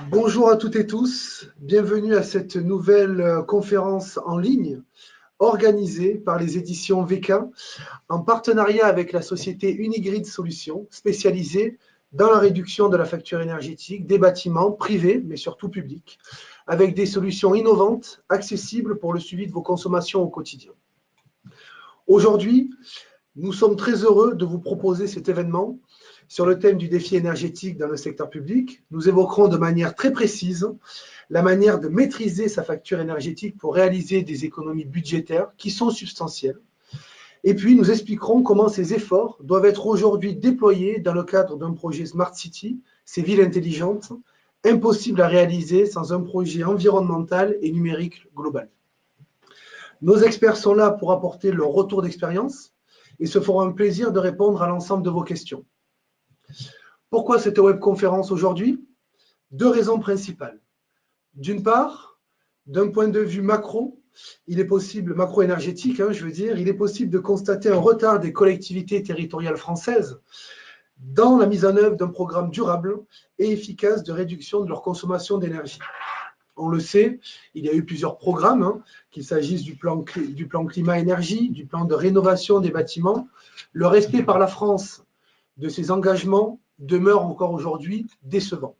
Bonjour à toutes et tous, bienvenue à cette nouvelle conférence en ligne organisée par les éditions VK en partenariat avec la société Unigrid Solutions, spécialisée dans la réduction de la facture énergétique des bâtiments privés, mais surtout publics, avec des solutions innovantes, accessibles pour le suivi de vos consommations au quotidien. Aujourd'hui, nous sommes très heureux de vous proposer cet événement sur le thème du défi énergétique dans le secteur public. Nous évoquerons de manière très précise la manière de maîtriser sa facture énergétique pour réaliser des économies budgétaires qui sont substantielles. Et puis, nous expliquerons comment ces efforts doivent être aujourd'hui déployés dans le cadre d'un projet Smart City, ces villes intelligentes, impossibles à réaliser sans un projet environnemental et numérique global. Nos experts sont là pour apporter leur retour d'expérience et se feront un plaisir de répondre à l'ensemble de vos questions. Pourquoi cette webconférence aujourd'hui? Deux raisons principales. D'une part, d'un point de vue macro, il est possible, macro-énergétique, il est possible de constater un retard des collectivités territoriales françaises dans la mise en œuvre d'un programme durable et efficace de réduction de leur consommation d'énergie. On le sait, il y a eu plusieurs programmes, qu'il s'agisse du plan climat-énergie, du plan de rénovation des bâtiments. Le respect par la France de ces engagements demeure encore aujourd'hui décevant.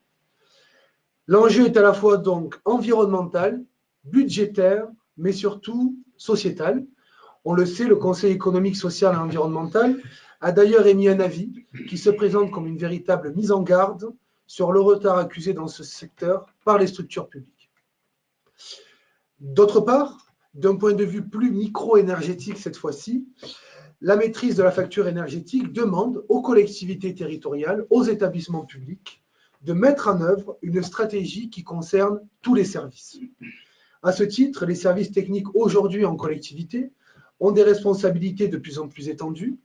L'enjeu est à la fois donc environnemental, budgétaire, mais surtout sociétal. On le sait, le Conseil économique, social et environnemental a d'ailleurs émis un avis qui se présente comme une véritable mise en garde sur le retard accusé dans ce secteur par les structures publiques. D'autre part, d'un point de vue plus micro-énergétique cette fois-ci, la maîtrise de la facture énergétique demande aux collectivités territoriales, aux établissements publics, de mettre en œuvre une stratégie qui concerne tous les services. À ce titre, les services techniques aujourd'hui en collectivité ont des responsabilités de plus en plus étendues.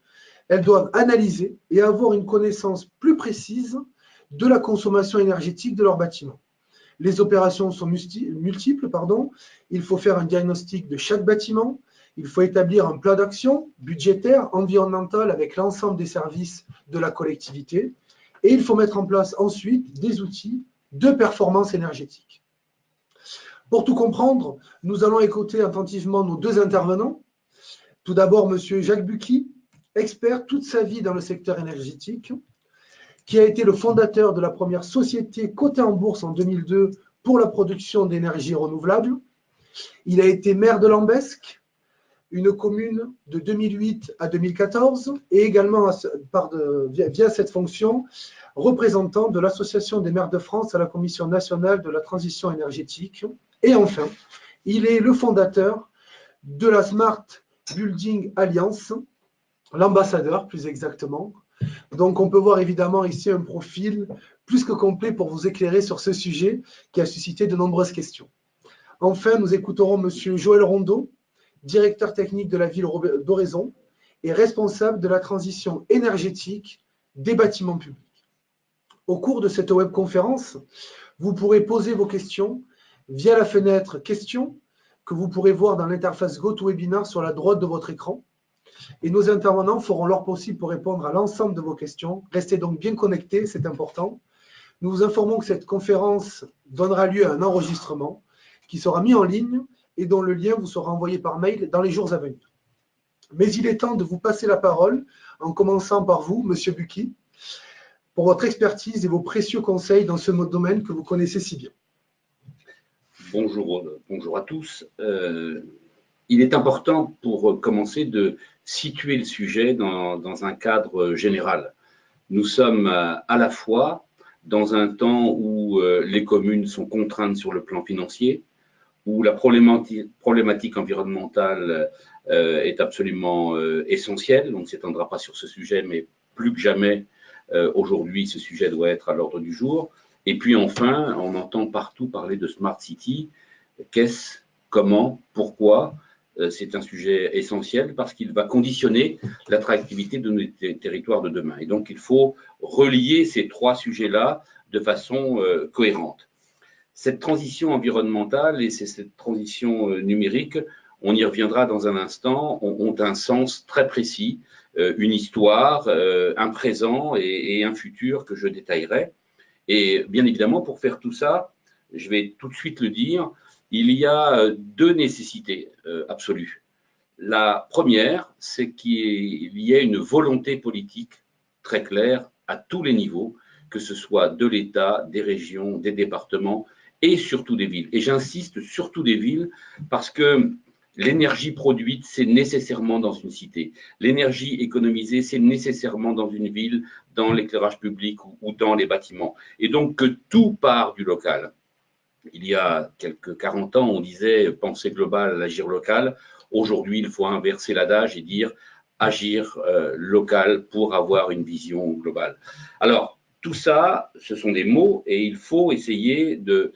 Elles doivent analyser et avoir une connaissance plus précise de la consommation énergétique de leurs bâtiments. Les opérations sont multiples, il faut faire un diagnostic de chaque bâtiment, il faut établir un plan d'action budgétaire, environnemental avec l'ensemble des services de la collectivité et il faut mettre en place ensuite des outils de performance énergétique. Pour tout comprendre, nous allons écouter attentivement nos deux intervenants. Tout d'abord, M. Jacques Bucchi, expert toute sa vie dans le secteur énergétique, qui a été le fondateur de la première société cotée en bourse en 2002 pour la production d'énergie renouvelable. Il a été maire de Lambesc, une commune de 2008 à 2014, et également, via cette fonction, représentant de l'Association des maires de France à la Commission nationale de la transition énergétique. Et enfin, il est le fondateur de la Smart Building Alliance, l'ambassadeur plus exactement. Donc, on peut voir évidemment ici un profil plus que complet pour vous éclairer sur ce sujet qui a suscité de nombreuses questions. Enfin, nous écouterons M. Joël Rondeau, directeur technique de la ville d'Oraison et responsable de la transition énergétique des bâtiments publics. Au cours de cette webconférence, vous pourrez poser vos questions via la fenêtre questions que vous pourrez voir dans l'interface GoToWebinar sur la droite de votre écran. Et nos intervenants feront leur possible pour répondre à l'ensemble de vos questions. Restez donc bien connectés, c'est important. Nous vous informons que cette conférence donnera lieu à un enregistrement qui sera mis en ligne et dont le lien vous sera envoyé par mail dans les jours à venir. Mais il est temps de vous passer la parole, en commençant par vous, M. Bucchi, pour votre expertise et vos précieux conseils dans ce domaine que vous connaissez si bien. Bonjour à tous. Il est important pour commencer de situer le sujet dans un cadre général. Nous sommes à la fois dans un temps où les communes sont contraintes sur le plan financier, où la problématique environnementale est absolument essentielle. On ne s'étendra pas sur ce sujet, mais plus que jamais, aujourd'hui, ce sujet doit être à l'ordre du jour. Et puis enfin, on entend partout parler de Smart City. Qu'est-ce, comment, pourquoi? C'est un sujet essentiel parce qu'il va conditionner l'attractivité de nos territoires de demain. Et donc, il faut relier ces trois sujets-là de façon cohérente. Cette transition environnementale et cette transition numérique, on y reviendra dans un instant, ont un sens très précis, une histoire, un présent et un futur que je détaillerai. Et bien évidemment, pour faire tout ça, je vais tout de suite le dire, il y a deux nécessités absolues. La première, c'est qu'il y ait une volonté politique très claire à tous les niveaux, que ce soit de l'État, des régions, des départements et surtout des villes. Et j'insiste, surtout des villes, parce que l'énergie produite, c'est nécessairement dans une cité. L'énergie économisée, c'est nécessairement dans une ville, dans l'éclairage public ou dans les bâtiments. Et donc que tout part du local. Il y a quelques 40 ans, on disait penser global, agir local. Aujourd'hui, il faut inverser l'adage et dire agir local pour avoir une vision globale. Alors, tout ça, ce sont des mots et il faut essayer de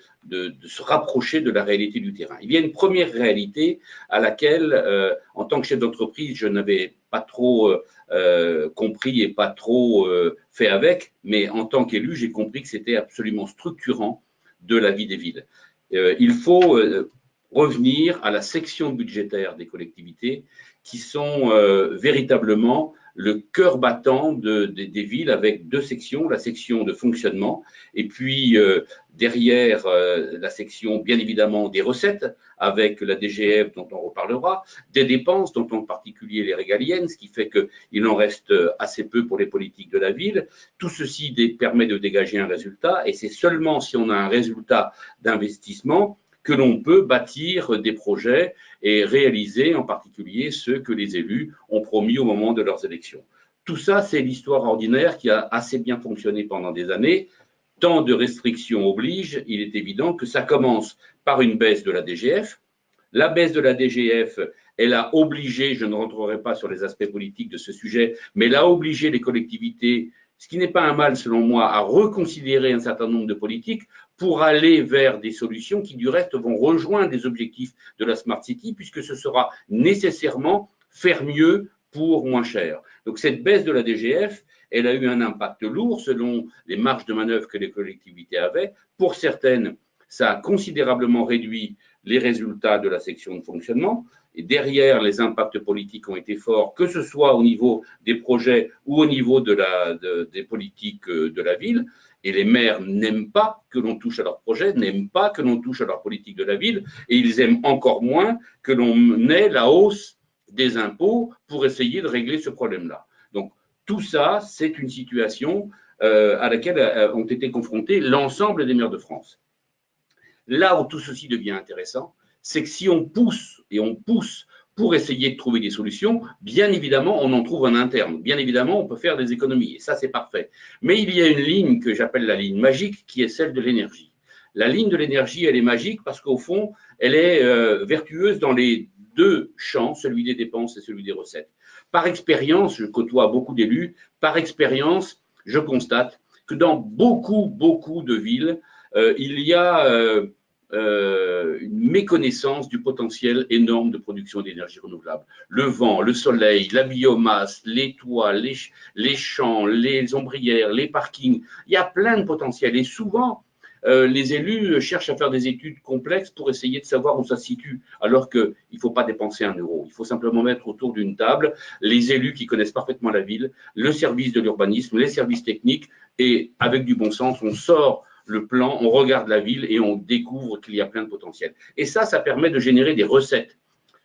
se rapprocher de la réalité du terrain. Il y a une première réalité à laquelle, en tant que chef d'entreprise, je n'avais pas trop compris et pas trop fait avec, mais en tant qu'élu, j'ai compris que c'était absolument structurant de la vie des villes. Il faut revenir à la section budgétaire des collectivités qui sont véritablement le cœur battant des villes avec deux sections, la section de fonctionnement et puis derrière la section bien évidemment des recettes avec la DGF dont on reparlera, des dépenses dont en particulier les régaliennes, ce qui fait qu'il en reste assez peu pour les politiques de la ville. Tout ceci permet de dégager un résultat et c'est seulement si on a un résultat d'investissement que l'on peut bâtir des projets et réaliser en particulier ceux que les élus ont promis au moment de leurs élections. Tout ça, c'est l'histoire ordinaire qui a assez bien fonctionné pendant des années. Tant de restrictions obligent, il est évident que ça commence par une baisse de la DGF. La baisse de la DGF, elle a obligé, je ne rentrerai pas sur les aspects politiques de ce sujet, mais elle a obligé les collectivités, ce qui n'est pas un mal selon moi, à reconsidérer un certain nombre de politiques pour aller vers des solutions qui du reste vont rejoindre les objectifs de la Smart City puisque ce sera nécessairement faire mieux pour moins cher. Donc cette baisse de la DGF, elle a eu un impact lourd selon les marges de manœuvre que les collectivités avaient. Pour certaines, ça a considérablement réduit les résultats de la section de fonctionnement. Et derrière, les impacts politiques ont été forts, que ce soit au niveau des projets ou au niveau des politiques de la ville. Et les maires n'aiment pas que l'on touche à leurs projets, n'aiment pas que l'on touche à leur politique de la ville, et ils aiment encore moins que l'on ait la hausse des impôts pour essayer de régler ce problème-là. Donc, tout ça, c'est une situation à laquelle ont été confrontés l'ensemble des maires de France. Là où tout ceci devient intéressant, c'est que si on pousse et on pousse pour essayer de trouver des solutions, bien évidemment, on en trouve en interne. Bien évidemment, on peut faire des économies, et ça, c'est parfait. Mais il y a une ligne que j'appelle la ligne magique, qui est celle de l'énergie. La ligne de l'énergie, elle est magique parce qu'au fond, elle est vertueuse dans les deux champs, celui des dépenses et celui des recettes. Par expérience, je côtoie beaucoup d'élus, par expérience, je constate que dans beaucoup de villes, il y a une méconnaissance du potentiel énorme de production d'énergie renouvelable. Le vent, le soleil, la biomasse, les toits, les champs, les ombrières, les parkings, il y a plein de potentiel. Et souvent, les élus cherchent à faire des études complexes pour essayer de savoir où ça se situe, alors qu'il ne faut pas dépenser 1 euro. Il faut simplement mettre autour d'une table les élus qui connaissent parfaitement la ville, le service de l'urbanisme, les services techniques, et avec du bon sens, on sort le plan, on regarde la ville et on découvre qu'il y a plein de potentiel. Et ça permet de générer des recettes,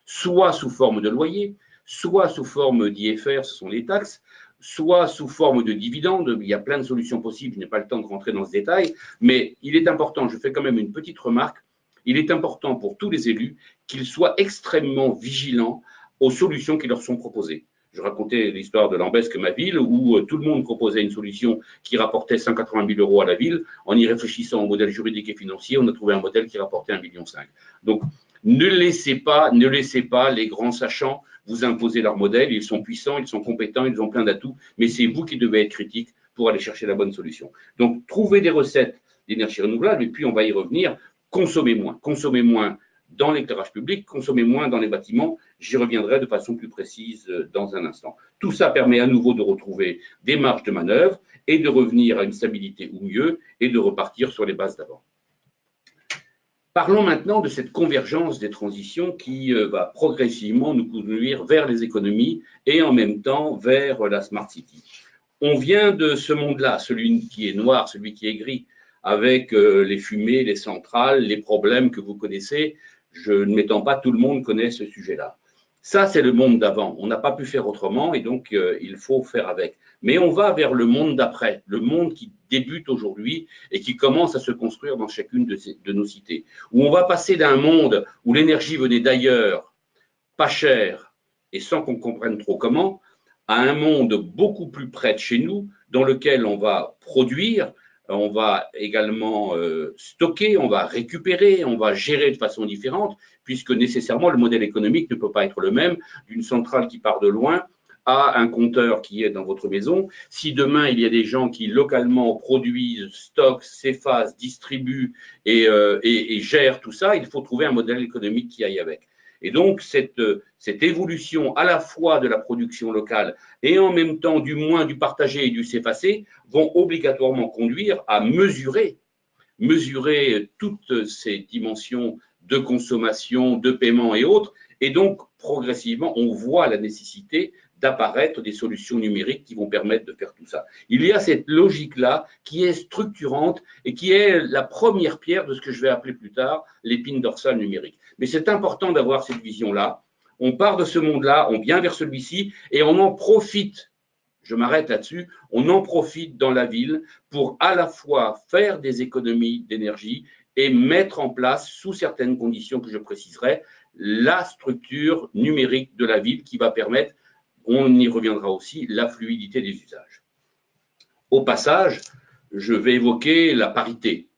soit sous forme de loyer, soit sous forme d'IFR, ce sont les taxes, soit sous forme de dividendes. Il y a plein de solutions possibles, je n'ai pas le temps de rentrer dans ce détail, mais il est important, je fais quand même une petite remarque, il est important pour tous les élus qu'ils soient extrêmement vigilants aux solutions qui leur sont proposées. Je racontais l'histoire de Lambesque, ma ville, où tout le monde proposait une solution qui rapportait 180 000 euros à la ville. En y réfléchissant au modèle juridique et financier, on a trouvé un modèle qui rapportait 1,5 million. Donc, ne laissez pas les grands sachants vous imposer leur modèle. Ils sont puissants, ils sont compétents, ils ont plein d'atouts, mais c'est vous qui devez être critique pour aller chercher la bonne solution. Donc, trouvez des recettes d'énergie renouvelable, et puis on va y revenir. Consommez moins dans l'éclairage public, consommer moins dans les bâtiments. J'y reviendrai de façon plus précise dans un instant. Tout ça permet à nouveau de retrouver des marges de manœuvre et de revenir à une stabilité ou mieux et de repartir sur les bases d'avant. Parlons maintenant de cette convergence des transitions qui va progressivement nous conduire vers les économies et en même temps vers la Smart City. On vient de ce monde-là, celui qui est noir, celui qui est gris, avec les fumées, les centrales, les problèmes que vous connaissez. Je ne m'étends pas, tout le monde connaît ce sujet-là. Ça, c'est le monde d'avant. On n'a pas pu faire autrement et donc il faut faire avec. Mais on va vers le monde d'après, le monde qui débute aujourd'hui et qui commence à se construire dans chacune de nos cités. Où on va passer d'un monde où l'énergie venait d'ailleurs, pas chère et sans qu'on comprenne trop comment, à un monde beaucoup plus près de chez nous, dans lequel on va produire, on va également stocker, on va récupérer, on va gérer de façon différente, puisque nécessairement le modèle économique ne peut pas être le même d'une centrale qui part de loin à un compteur qui est dans votre maison. Si demain il y a des gens qui localement produisent, stockent, s'effacent, distribuent et gèrent tout ça, il faut trouver un modèle économique qui aille avec. Et donc, cette évolution à la fois de la production locale et en même temps, du moins, du partagé et du s'effacer, vont obligatoirement conduire à mesurer toutes ces dimensions de consommation, de paiement et autres. Et donc, progressivement, on voit la nécessité d'apparaître des solutions numériques qui vont permettre de faire tout ça. Il y a cette logique-là qui est structurante et qui est la première pierre de ce que je vais appeler plus tard l'épine dorsale numérique. Mais c'est important d'avoir cette vision-là. On part de ce monde-là, on vient vers celui-ci et on en profite. Je m'arrête là-dessus. On en profite dans la ville pour à la fois faire des économies d'énergie et mettre en place, sous certaines conditions que je préciserai, la structure numérique de la ville qui va permettre, on y reviendra aussi, la fluidité des usages. Au passage, je vais évoquer la parité,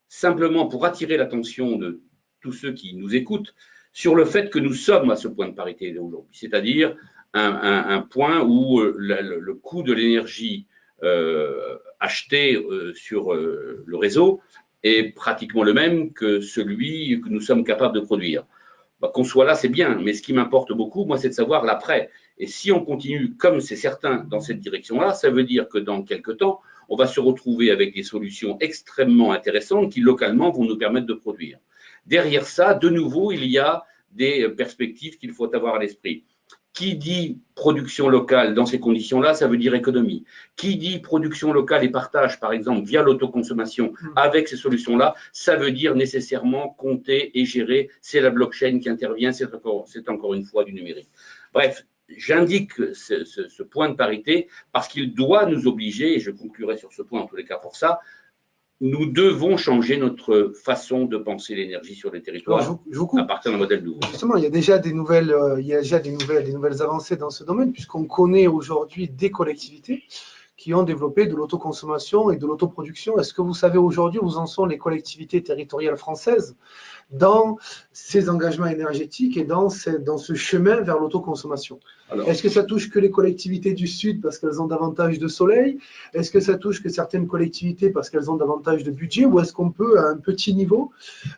simplement pour attirer l'attention de tous ceux qui nous écoutent sur le fait que nous sommes à ce point de parité aujourd'hui, c'est-à-dire un point où le coût de l'énergie achetée sur le réseau est pratiquement le même que celui que nous sommes capables de produire. Qu'on soit là, c'est bien, mais ce qui m'importe beaucoup, moi, c'est de savoir l'après. Et si on continue, comme c'est certain, dans cette direction-là, ça veut dire que dans quelques temps, on va se retrouver avec des solutions extrêmement intéressantes qui, localement, vont nous permettre de produire. Derrière ça, de nouveau, il y a des perspectives qu'il faut avoir à l'esprit. Qui dit production locale dans ces conditions-là, ça veut dire économie. Qui dit production locale et partage, par exemple, via l'autoconsommation avec ces solutions-là, ça veut dire nécessairement compter et gérer. C'est la blockchain qui intervient, c'est encore une fois du numérique. Bref, j'indique ce point de parité parce qu'il doit nous obliger, et je conclurai sur ce point en tous les cas pour ça, nous devons changer notre façon de penser l'énergie sur les territoires à partir d'un modèle nouveau. Justement, il y a déjà des nouvelles avancées dans ce domaine, puisqu'on connaît aujourd'hui des collectivités qui ont développé de l'autoconsommation et de l'autoproduction. Est-ce que vous savez aujourd'hui où en sont les collectivités territoriales françaises dans ces engagements énergétiques et dans ce chemin vers l'autoconsommation? Est-ce que ça touche que les collectivités du Sud parce qu'elles ont davantage de soleil? Est-ce que ça touche que certaines collectivités parce qu'elles ont davantage de budget? Ou est-ce qu'on peut, à un petit niveau,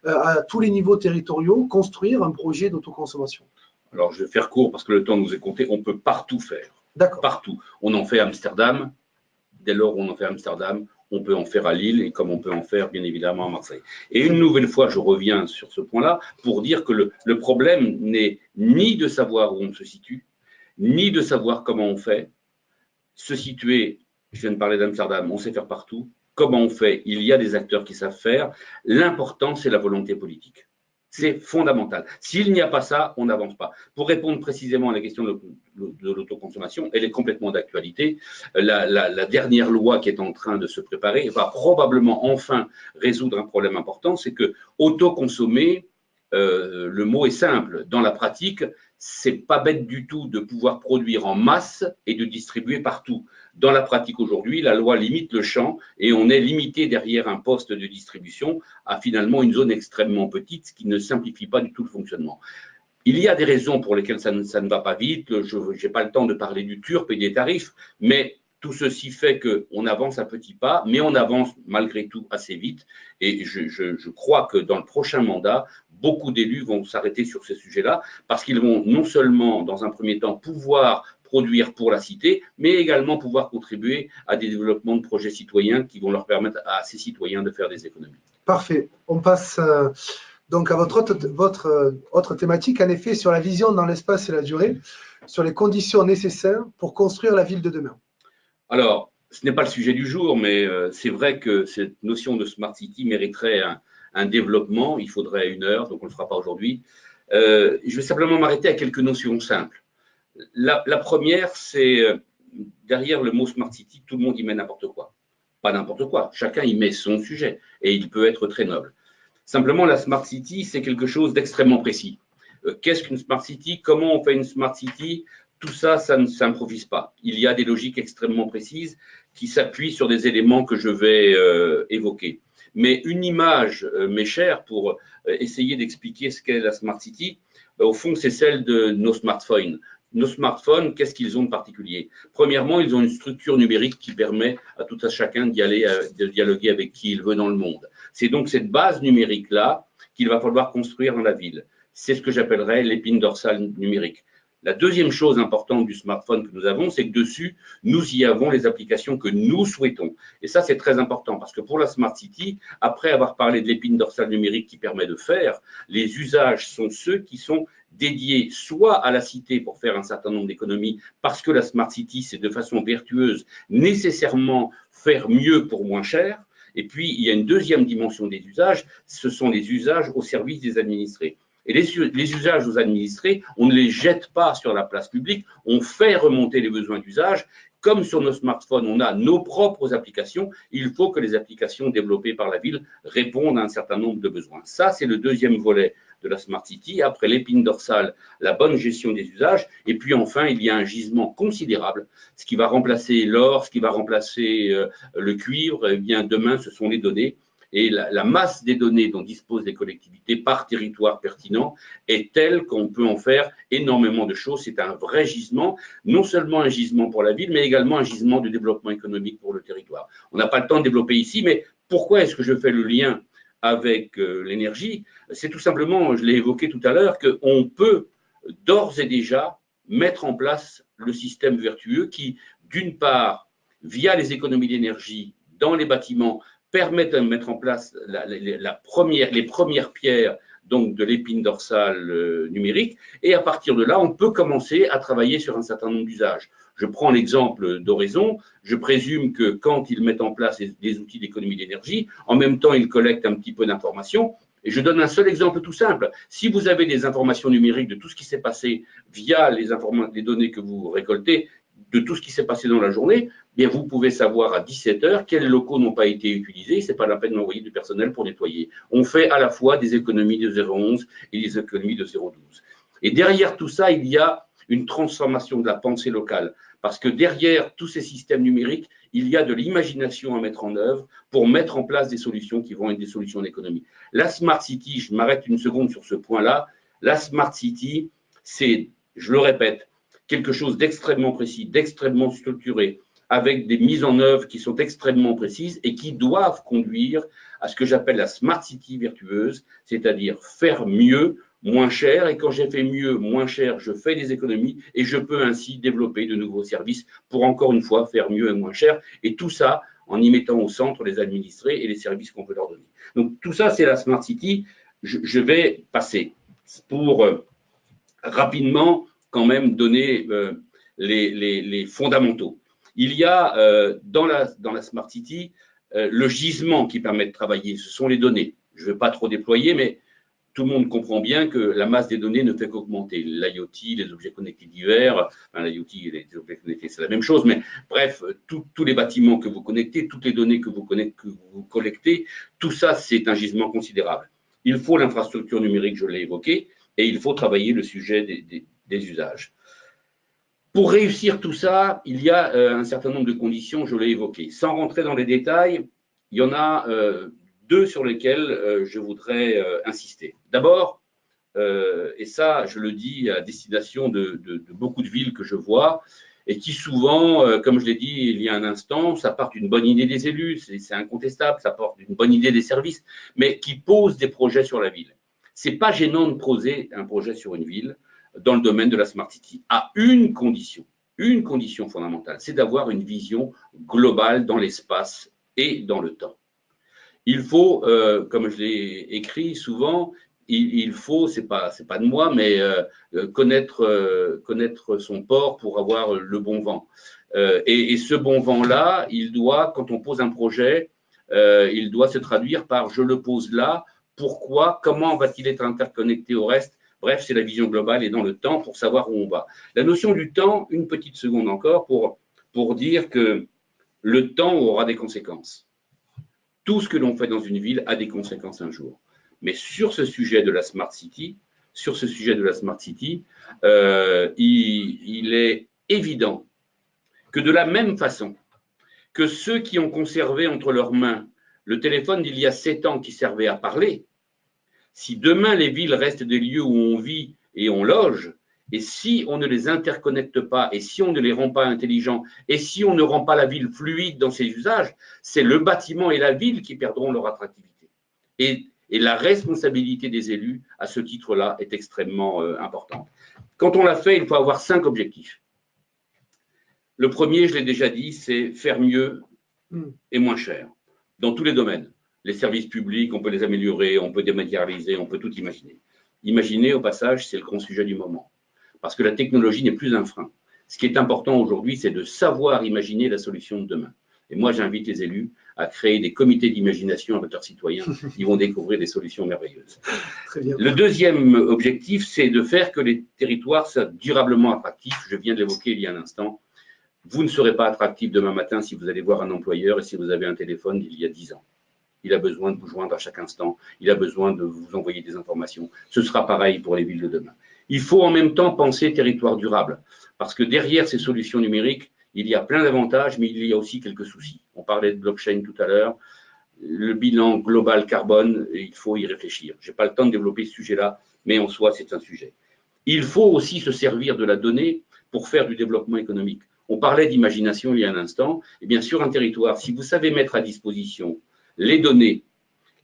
à tous les niveaux territoriaux, construire un projet d'autoconsommation? Alors, je vais faire court parce que le temps nous est compté. On peut partout faire. D'accord. Partout. On en fait à Amsterdam. Dès lors où on en fait à Amsterdam, on peut en faire à Lille et comme on peut en faire bien évidemment à Marseille. Et une nouvelle fois, je reviens sur ce point-là pour dire que le problème n'est ni de savoir où on se situe, ni de savoir comment on fait. Se situer, je viens de parler d'Amsterdam, on sait faire partout. Comment on fait? Il y a des acteurs qui savent faire. L'important, c'est la volonté politique. C'est fondamental. S'il n'y a pas ça, on n'avance pas. Pour répondre précisément à la question de l'autoconsommation, elle est complètement d'actualité. La dernière loi qui est en train de se préparer va probablement enfin résoudre un problème important, c'est que autoconsommer, le mot est simple. Dans la pratique, c'est pas bête du tout de pouvoir produire en masse et de distribuer partout. Dans la pratique aujourd'hui, la loi limite le champ et on est limité derrière un poste de distribution à finalement une zone extrêmement petite, ce qui ne simplifie pas du tout le fonctionnement. Il y a des raisons pour lesquelles ça ne va pas vite. Je n'ai pas le temps de parler du TURP et des tarifs, mais tout ceci fait qu'on avance à petits pas, mais on avance malgré tout assez vite. Et je crois que dans le prochain mandat, beaucoup d'élus vont s'arrêter sur ces sujets-là parce qu'ils vont non seulement, dans un premier temps, pouvoir produire pour la cité, mais également pouvoir contribuer à des développements de projets citoyens qui vont leur permettre à ces citoyens de faire des économies. Parfait. On passe donc à votre autre thématique, en effet, sur la vision dans l'espace et la durée, sur les conditions nécessaires pour construire la ville de demain. Alors, ce n'est pas le sujet du jour, mais c'est vrai que cette notion de Smart City mériterait un développement. Il faudrait 1 heure, donc on ne le fera pas aujourd'hui. Je vais simplement m'arrêter à quelques notions simples. La première, c'est derrière le mot Smart City, tout le monde y met n'importe quoi. Pas n'importe quoi, chacun y met son sujet et il peut être très noble. Simplement, la Smart City, c'est quelque chose d'extrêmement précis. Qu'est-ce qu'une Smart City? Comment on fait une Smart City? Tout ça, ça ne s'improvise pas. Il y a des logiques extrêmement précises qui s'appuient sur des éléments que je vais évoquer. Mais une image, mes chers, pour essayer d'expliquer ce qu'est la Smart City, au fond, c'est celle de nos smartphones. Nos smartphones, qu'est-ce qu'ils ont de particulier? Premièrement, ils ont une structure numérique qui permet à tout un chacun d'y aller, de dialoguer avec qui il veut dans le monde. C'est donc cette base numérique-là qu'il va falloir construire dans la ville. C'est ce que j'appellerais l'épine dorsale numérique. La deuxième chose importante du smartphone que nous avons, c'est que dessus, nous y avons les applications que nous souhaitons. Et ça, c'est très important parce que pour la Smart City, après avoir parlé de l'épine dorsale numérique qui permet de faire, les usages sont ceux qui sont dédiés soit à la cité pour faire un certain nombre d'économies, parce que la Smart City, c'est de façon vertueuse nécessairement faire mieux pour moins cher. Et puis, il y a une deuxième dimension des usages, ce sont les usages au service des administrés. Et les usages aux administrés, on ne les jette pas sur la place publique, on fait remonter les besoins d'usage. Comme sur nos smartphones, on a nos propres applications, il faut que les applications développées par la ville répondent à un certain nombre de besoins. Ça, c'est le deuxième volet de la Smart City. Après l'épine dorsale, la bonne gestion des usages. Et puis enfin, il y a un gisement considérable, ce qui va remplacer l'or, ce qui va remplacer le cuivre. Eh bien, demain, ce sont les données. Et la masse des données dont disposent les collectivités par territoire pertinent est telle qu'on peut en faire énormément de choses. C'est un vrai gisement, non seulement un gisement pour la ville, mais également un gisement de développement économique pour le territoire. On n'a pas le temps de développer ici, mais pourquoi est-ce que je fais le lien avec l'énergie? C'est tout simplement, je l'ai évoqué tout à l'heure, qu'on peut d'ores et déjà mettre en place le système vertueux qui, d'une part, via les économies d'énergie dans les bâtiments, permettent de mettre en place les premières pierres donc de l'épine dorsale numérique. Et à partir de là, on peut commencer à travailler sur un certain nombre d'usages. Je prends l'exemple d'Horizon. Je présume que quand ils mettent en place des outils d'économie d'énergie, en même temps, ils collectent un petit peu d'informations. Et je donne un seul exemple tout simple. Si vous avez des informations numériques de tout ce qui s'est passé via les données que vous récoltez, de tout ce qui s'est passé dans la journée, bien vous pouvez savoir à 17h quels locaux n'ont pas été utilisés. Ce n'est pas la peine d'envoyer du personnel pour nettoyer. On fait à la fois des économies de 0,11 et des économies de 0,12. Et derrière tout ça, il y a une transformation de la pensée locale. Parce que derrière tous ces systèmes numériques, il y a de l'imagination à mettre en œuvre pour mettre en place des solutions qui vont être des solutions d'économie. La Smart City, je m'arrête une seconde sur ce point-là, la Smart City, c'est, je le répète, quelque chose d'extrêmement précis, d'extrêmement structuré, avec des mises en œuvre qui sont extrêmement précises et qui doivent conduire à ce que j'appelle la Smart City vertueuse, c'est-à-dire faire mieux, moins cher. Et quand j'ai fait mieux, moins cher, je fais des économies et je peux ainsi développer de nouveaux services pour encore une fois faire mieux et moins cher. Et tout ça en y mettant au centre les administrés et les services qu'on peut leur donner. Donc tout ça, c'est la Smart City. Je vais passer pour rapidement quand même donner les fondamentaux. Il y a dans la Smart City le gisement qui permet de travailler, ce sont les données. Je ne vais pas trop déployer, mais tout le monde comprend bien que la masse des données ne fait qu'augmenter. L'IoT, les objets connectés divers, enfin, l'IoT et les objets connectés, c'est la même chose, mais bref, tous les bâtiments que vous connectez, toutes les données que vous collectez, tout ça, c'est un gisement considérable. Il faut l'infrastructure numérique, je l'ai évoqué, et il faut travailler le sujet des usages. Pour réussir tout ça, il y a un certain nombre de conditions, je l'ai évoqué. Sans rentrer dans les détails, il y en a deux sur lesquels je voudrais insister. D'abord, et ça, je le dis à destination de beaucoup de villes que je vois, et qui souvent, comme je l'ai dit il y a un instant, ça part d'une bonne idée des élus, c'est incontestable, ça part d'une bonne idée des services, mais qui posent des projets sur la ville. C'est pas gênant de poser un projet sur une ville dans le domaine de la Smart City, à une condition fondamentale, c'est d'avoir une vision globale dans l'espace et dans le temps. Il faut, comme je l'ai écrit souvent, il faut, c'est pas de moi, mais connaître son port pour avoir le bon vent. Et ce bon vent-là, il doit, quand on pose un projet, il doit se traduire par je le pose là, pourquoi, comment va-t-il être interconnecté au reste? Bref, c'est la vision globale et dans le temps pour savoir où on va. La notion du temps, une petite seconde encore pour dire que le temps aura des conséquences. Tout ce que l'on fait dans une ville a des conséquences un jour. Mais sur ce sujet de la Smart City, il est évident que de la même façon que ceux qui ont conservé entre leurs mains le téléphone d'il y a 7 ans qui servait à parler, si demain les villes restent des lieux où on vit et on loge, et si on ne les interconnecte pas, et si on ne les rend pas intelligents, et si on ne rend pas la ville fluide dans ses usages, c'est le bâtiment et la ville qui perdront leur attractivité. Et la responsabilité des élus, à ce titre-là, est extrêmement importante. Quand on l'a fait, il faut avoir 5 objectifs. Le premier, je l'ai déjà dit, c'est faire mieux et moins cher, dans tous les domaines. Les services publics, on peut les améliorer, on peut dématérialiser, on peut tout imaginer. Imaginer, au passage, c'est le grand sujet du moment. Parce que la technologie n'est plus un frein. Ce qui est important aujourd'hui, c'est de savoir imaginer la solution de demain. Et moi, j'invite les élus à créer des comités d'imagination avec leurs citoyens. Ils vont découvrir des solutions merveilleuses. Très bien. Le deuxième objectif, c'est de faire que les territoires soient durablement attractifs. Je viens de l'évoquer il y a un instant. Vous ne serez pas attractif demain matin si vous allez voir un employeur et si vous avez un téléphone d'il y a 10 ans. Il a besoin de vous joindre à chaque instant. Il a besoin de vous envoyer des informations. Ce sera pareil pour les villes de demain. Il faut en même temps penser territoire durable. Parce que derrière ces solutions numériques, il y a plein d'avantages, mais il y a aussi quelques soucis. On parlait de blockchain tout à l'heure. Le bilan global carbone, il faut y réfléchir. Je n'ai pas le temps de développer ce sujet-là, mais en soi, c'est un sujet. Il faut aussi se servir de la donnée pour faire du développement économique. On parlait d'imagination il y a un instant. Et bien sûr, un territoire, si vous savez mettre à disposition les données,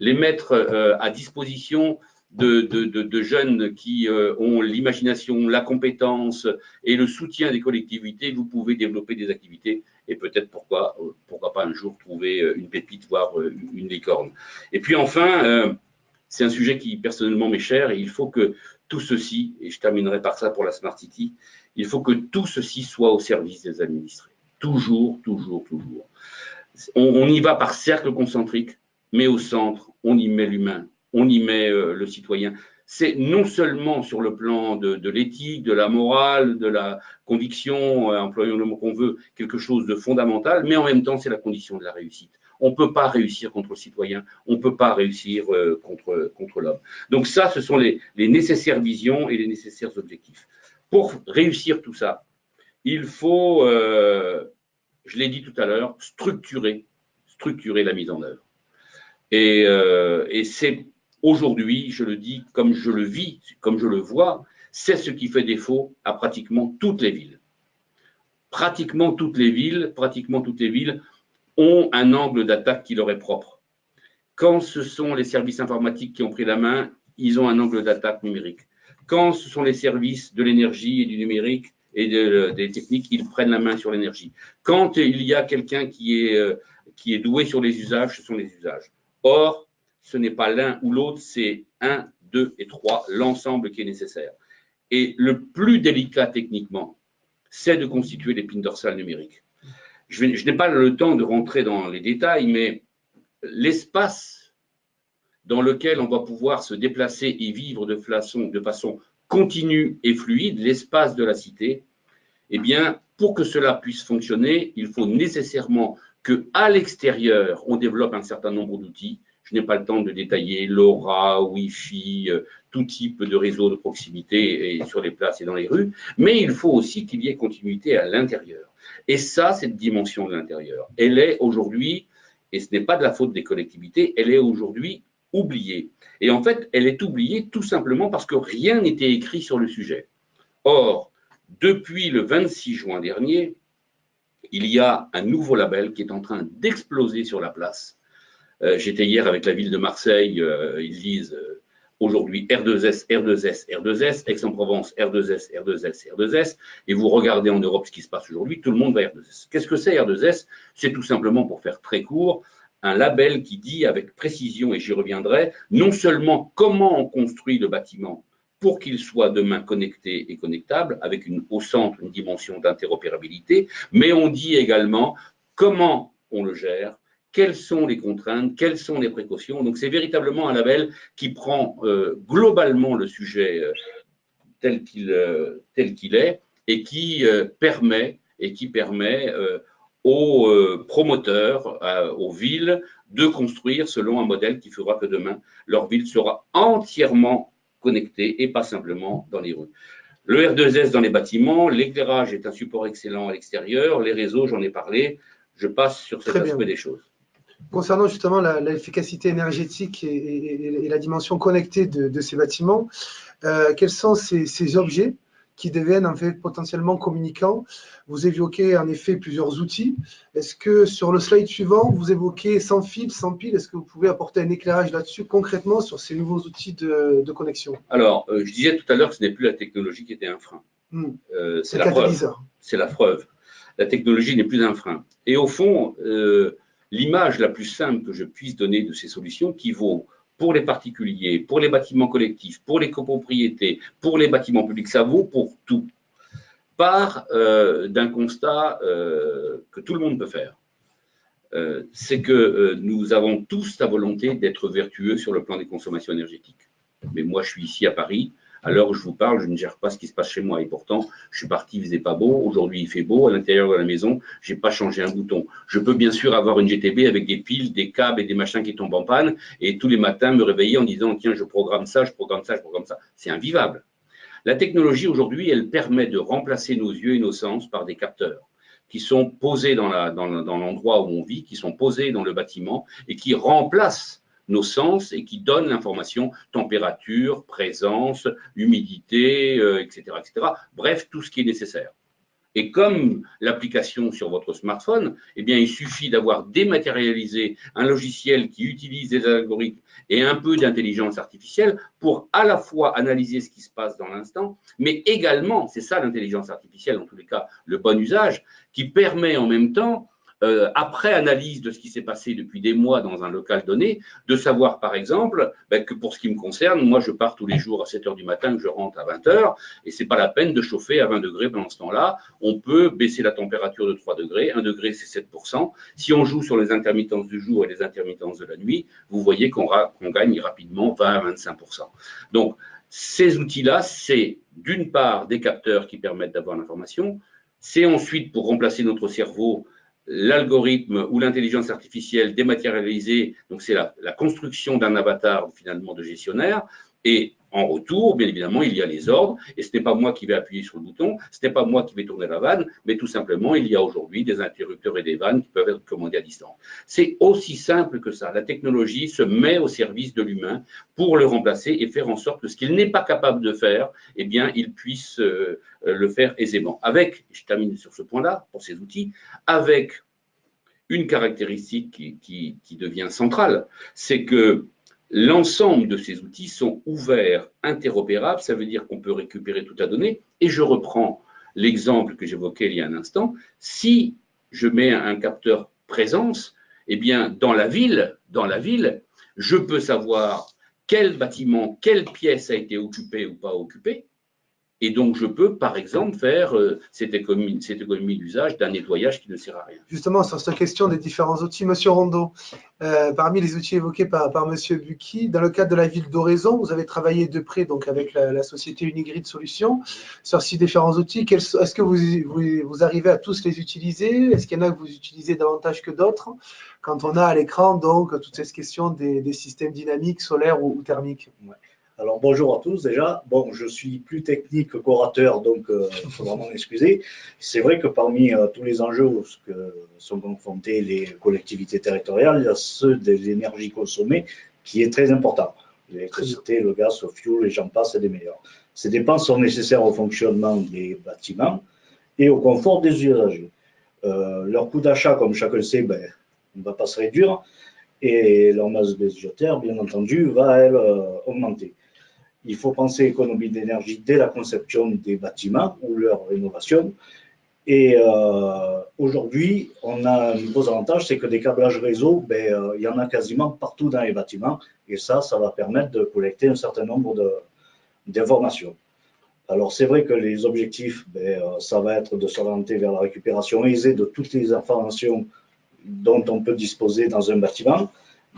les mettre à disposition de jeunes qui ont l'imagination, la compétence et le soutien des collectivités, vous pouvez développer des activités et peut-être pourquoi pas un jour trouver une pépite, voire une licorne. Et puis enfin, c'est un sujet qui personnellement m'est cher et il faut que tout ceci, et je terminerai par ça pour la Smart City, il faut que tout ceci soit au service des administrés. Toujours, toujours, toujours. On y va par cercle concentrique, mais au centre, on y met l'humain, on y met le citoyen. C'est non seulement sur le plan de l'éthique, de la morale, de la conviction, employons le mot qu'on veut, quelque chose de fondamental, mais en même temps, c'est la condition de la réussite. On ne peut pas réussir contre le citoyen, on ne peut pas réussir contre l'homme. Donc ça, ce sont les nécessaires visions et les nécessaires objectifs. Pour réussir tout ça, il faut, je l'ai dit tout à l'heure, structurer la mise en œuvre. Et c'est aujourd'hui, je le dis comme je le vis, comme je le vois, c'est ce qui fait défaut à pratiquement toutes les villes. Pratiquement toutes les villes ont un angle d'attaque qui leur est propre. Quand ce sont les services informatiques qui ont pris la main, ils ont un angle d'attaque numérique. Quand ce sont les services de l'énergie et du numérique et des techniques, ils prennent la main sur l'énergie. Quand il y a quelqu'un qui est doué sur les usages, ce sont les usages. Or, ce n'est pas l'un ou l'autre, c'est 1, 2 et 3, l'ensemble qui est nécessaire. Et le plus délicat techniquement, c'est de constituer l'épine dorsale numérique. Je n'ai pas le temps de rentrer dans les détails, mais l'espace dans lequel on va pouvoir se déplacer et vivre de façon continue et fluide, l'espace de la cité, eh bien, pour que cela puisse fonctionner, il faut nécessairement qu'à l'extérieur, on développe un certain nombre d'outils. Je n'ai pas le temps de détailler LoRa, Wi-Fi, tout type de réseau de proximité et sur les places et dans les rues, mais il faut aussi qu'il y ait continuité à l'intérieur. Et ça, cette dimension de l'intérieur, elle est aujourd'hui, et ce n'est pas de la faute des collectivités, elle est aujourd'hui oubliée. Et en fait, elle est oubliée tout simplement parce que rien n'était écrit sur le sujet. Or, depuis le 26 juin dernier, il y a un nouveau label qui est en train d'exploser sur la place. J'étais hier avec la ville de Marseille, ils disent aujourd'hui R2S, R2S, R2S, Aix-en-Provence, R2S, R2S, R2S, et vous regardez en Europe ce qui se passe aujourd'hui, tout le monde va R2S. Qu'est-ce que c'est R2S? C'est tout simplement, pour faire très court, un label qui dit avec précision, et j'y reviendrai, non seulement comment on construit le bâtiment pour qu'il soit demain connecté et connectable, avec au centre une dimension d'interopérabilité, mais on dit également comment on le gère, quelles sont les contraintes, quelles sont les précautions. Donc c'est véritablement un label qui prend globalement le sujet tel qu'il est et qui permet aux promoteurs, aux villes, de construire selon un modèle qui fera que demain, leur ville sera entièrement connectée et pas simplement dans les rues. Le R2S dans les bâtiments, l'éclairage est un support excellent à l'extérieur, les réseaux, j'en ai parlé, je passe sur cet aspect des choses. Concernant justement l'efficacité énergétique et la dimension connectée de ces bâtiments, quels sont ces objets qui deviennent en fait potentiellement communicants? Vous évoquez en effet plusieurs outils. Est-ce que sur le slide suivant, vous évoquez sans fil, sans pile? Est-ce que vous pouvez apporter un éclairage là-dessus concrètement sur ces nouveaux outils de connexion? Alors, je disais tout à l'heure que ce n'est plus la technologie qui était un frein. C'est la preuve. C'est la preuve. La technologie n'est plus un frein. Et au fond, l'image la plus simple que je puisse donner de ces solutions, qui vaut pour les particuliers, pour les bâtiments collectifs, pour les copropriétés, pour les bâtiments publics, ça vaut pour tout, part d'un constat que tout le monde peut faire. C'est que nous avons tous la volonté d'être vertueux sur le plan des consommations énergétiques. Mais moi, je suis ici à Paris. À l'heure où je vous parle, je ne gère pas ce qui se passe chez moi. Et pourtant, je suis parti, il ne faisait pas beau. Aujourd'hui, il fait beau. À l'intérieur de la maison, je n'ai pas changé un bouton. Je peux bien sûr avoir une GTB avec des piles, des câbles et des machins qui tombent en panne. Et tous les matins, me réveiller en disant, tiens, je programme ça, je programme ça, je programme ça. C'est invivable. La technologie, aujourd'hui, elle permet de remplacer nos yeux et nos sens par des capteurs qui sont posés dans l'endroit où on vit, qui sont posés dans le bâtiment et qui remplacent nos sens et qui donnent l'information température, présence, humidité, etc., etc. Bref, tout ce qui est nécessaire. Et comme l'application sur votre smartphone, eh bien, il suffit d'avoir dématérialisé un logiciel qui utilise des algorithmes et un peu d'intelligence artificielle pour à la fois analyser ce qui se passe dans l'instant, mais également, c'est ça l'intelligence artificielle, en tous les cas, le bon usage, qui permet en même temps, après analyse de ce qui s'est passé depuis des mois dans un local donné, de savoir par exemple que pour ce qui me concerne, moi je pars tous les jours à 7 h du matin, que je rentre à 20 h, et c'est pas la peine de chauffer à 20 degrés pendant ce temps-là. On peut baisser la température de 3 degrés, 1 degré c'est 7%. Si on joue sur les intermittences du jour et les intermittences de la nuit, vous voyez qu'on gagne rapidement 20 à 25%. Donc ces outils-là, c'est d'une part des capteurs qui permettent d'avoir l'information, c'est ensuite pour remplacer notre cerveau l'algorithme ou l'intelligence artificielle dématérialisée, donc c'est la construction d'un avatar finalement de gestionnaire, et en retour, bien évidemment, il y a les ordres, et ce n'est pas moi qui vais appuyer sur le bouton, ce n'est pas moi qui vais tourner la vanne, mais tout simplement, il y a aujourd'hui des interrupteurs et des vannes qui peuvent être commandés à distance. C'est aussi simple que ça. La technologie se met au service de l'humain pour le remplacer et faire en sorte que ce qu'il n'est pas capable de faire, eh bien, il puisse le faire aisément. Avec, je termine sur ce point-là, pour ces outils, avec une caractéristique qui devient centrale, c'est que l'ensemble de ces outils sont ouverts, interopérables, ça veut dire qu'on peut récupérer toute la donnée. Et je reprends l'exemple que j'évoquais il y a un instant. Si je mets un capteur présence, eh bien, dans la ville, je peux savoir quel bâtiment, quelle pièce a été occupée ou pas occupée. Et donc, je peux, par exemple, faire cette économie d'usage d'un nettoyage qui ne sert à rien. Justement, sur cette question des différents outils, Monsieur Rondeau, parmi les outils évoqués par Monsieur Bucchi, dans le cadre de la ville d'Oraison, vous avez travaillé de près donc, avec la société Unigrid Solutions sur ces différents outils. Est-ce que vous arrivez à tous les utiliser? Est-ce qu'il y en a que vous utilisez davantage que d'autres? Quand on a à l'écran donc toutes ces questions des systèmes dynamiques, solaires ou thermiques. Ouais. Alors bonjour à tous déjà. Bon, je suis plus technique qu'orateur, donc il faudra m'en excuser. C'est vrai que parmi tous les enjeux que sont confrontés les collectivités territoriales, il y a ceux des énergies consommées qui est très important. L'électricité, le gaz, le fioul, et j'en passe, c'est des meilleurs. Ces dépenses sont nécessaires au fonctionnement des bâtiments et au confort des usagers. Leur coût d'achat, comme chacun le sait, ne va pas se réduire et leur masse budgétaire, bien entendu, va, elle, augmenter. Il faut penser économie d'énergie dès la conception des bâtiments ou leur rénovation. Et aujourd'hui, on a un gros avantage, c'est que des câblages réseau, il y en a quasiment partout dans les bâtiments. Et ça va permettre de collecter un certain nombre d'information. Alors, c'est vrai que les objectifs, ça va être de s'orienter vers la récupération aisée de toutes les informations dont on peut disposer dans un bâtiment,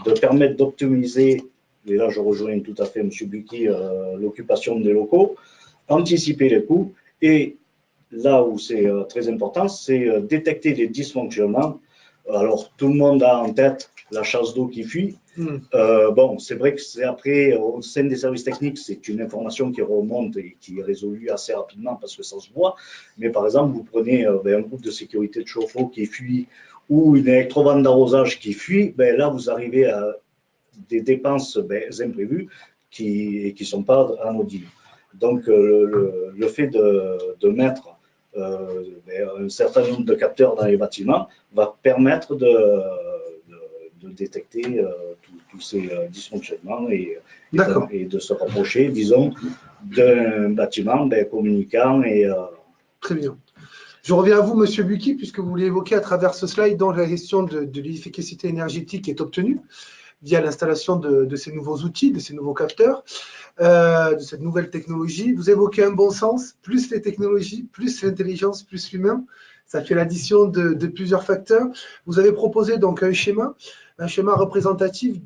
de permettre d'optimiser, et là je rejoins tout à fait M. Bucchi, l'occupation des locaux, anticiper les coûts, et là où c'est très important, c'est détecter les dysfonctionnements. Alors, tout le monde a en tête la chasse d'eau qui fuit. Bon, c'est vrai que c'est après, au sein des services techniques, c'est une information qui remonte et qui est résolue assez rapidement parce que ça se voit. Mais par exemple, vous prenez un groupe de sécurité de chauffe-eau qui fuit ou une électrovanne d'arrosage qui fuit, là, vous arrivez à des dépenses imprévues qui ne sont pas anodines. Donc, le fait de mettre un certain nombre de capteurs dans les bâtiments va permettre de détecter tous ces dysfonctionnements et de se rapprocher, disons, d'un bâtiment communicant. Très bien. Je reviens à vous, Monsieur Bucchi, puisque vous l'évoquez à travers ce slide dont la gestion de l'efficacité énergétique est obtenue via l'installation de ces nouveaux outils, de ces nouveaux capteurs, de cette nouvelle technologie. Vous évoquez un bon sens, plus les technologies, plus l'intelligence, plus l'humain. Ça fait l'addition de plusieurs facteurs. Vous avez proposé donc un schéma représentatif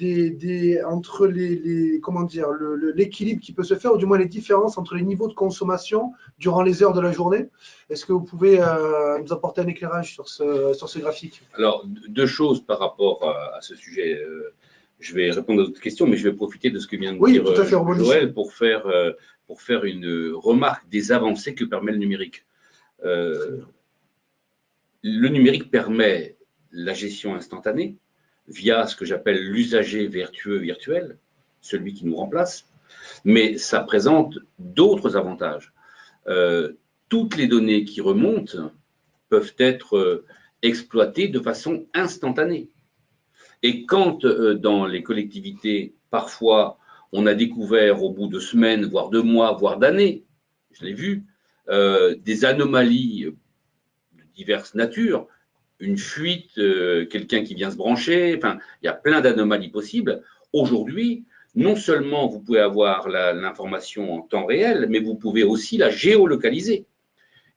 entre l'équilibre qui peut se faire, ou du moins les différences entre les niveaux de consommation durant les heures de la journée. Est-ce que vous pouvez nous apporter un éclairage sur ce graphique? Alors, deux choses par rapport à ce sujet. Je vais répondre à votre question, mais je vais profiter de ce que vient de dire Joël pour faire une remarque des avancées que permet le numérique. Le numérique permet la gestion instantanée via ce que j'appelle l'usager vertueux virtuel, celui qui nous remplace, mais ça présente d'autres avantages. Toutes les données qui remontent peuvent être exploitées de façon instantanée. Et quand dans les collectivités, parfois, on a découvert au bout de semaines, voire de mois, voire d'années, je l'ai vu, des anomalies de diverses natures, une fuite, quelqu'un qui vient se brancher, enfin, il y a plein d'anomalies possibles. Aujourd'hui, non seulement vous pouvez avoir l'information en temps réel, mais vous pouvez aussi la géolocaliser.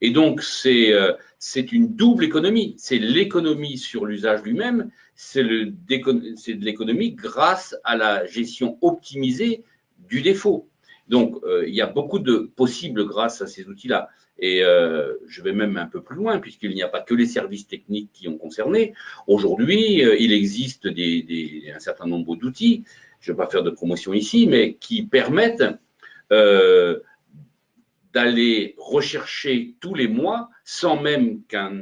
Et donc, c'est une double économie. C'est l'économie sur l'usage lui-même, c'est de l'économie grâce à la gestion optimisée du défaut. Donc, il y a beaucoup de possibles grâce à ces outils-là. Et je vais même un peu plus loin, puisqu'il n'y a pas que les services techniques qui ont concerné. Aujourd'hui, il existe un certain nombre d'outils, je ne vais pas faire de promotion ici, mais qui permettent d'aller rechercher tous les mois, sans même qu'un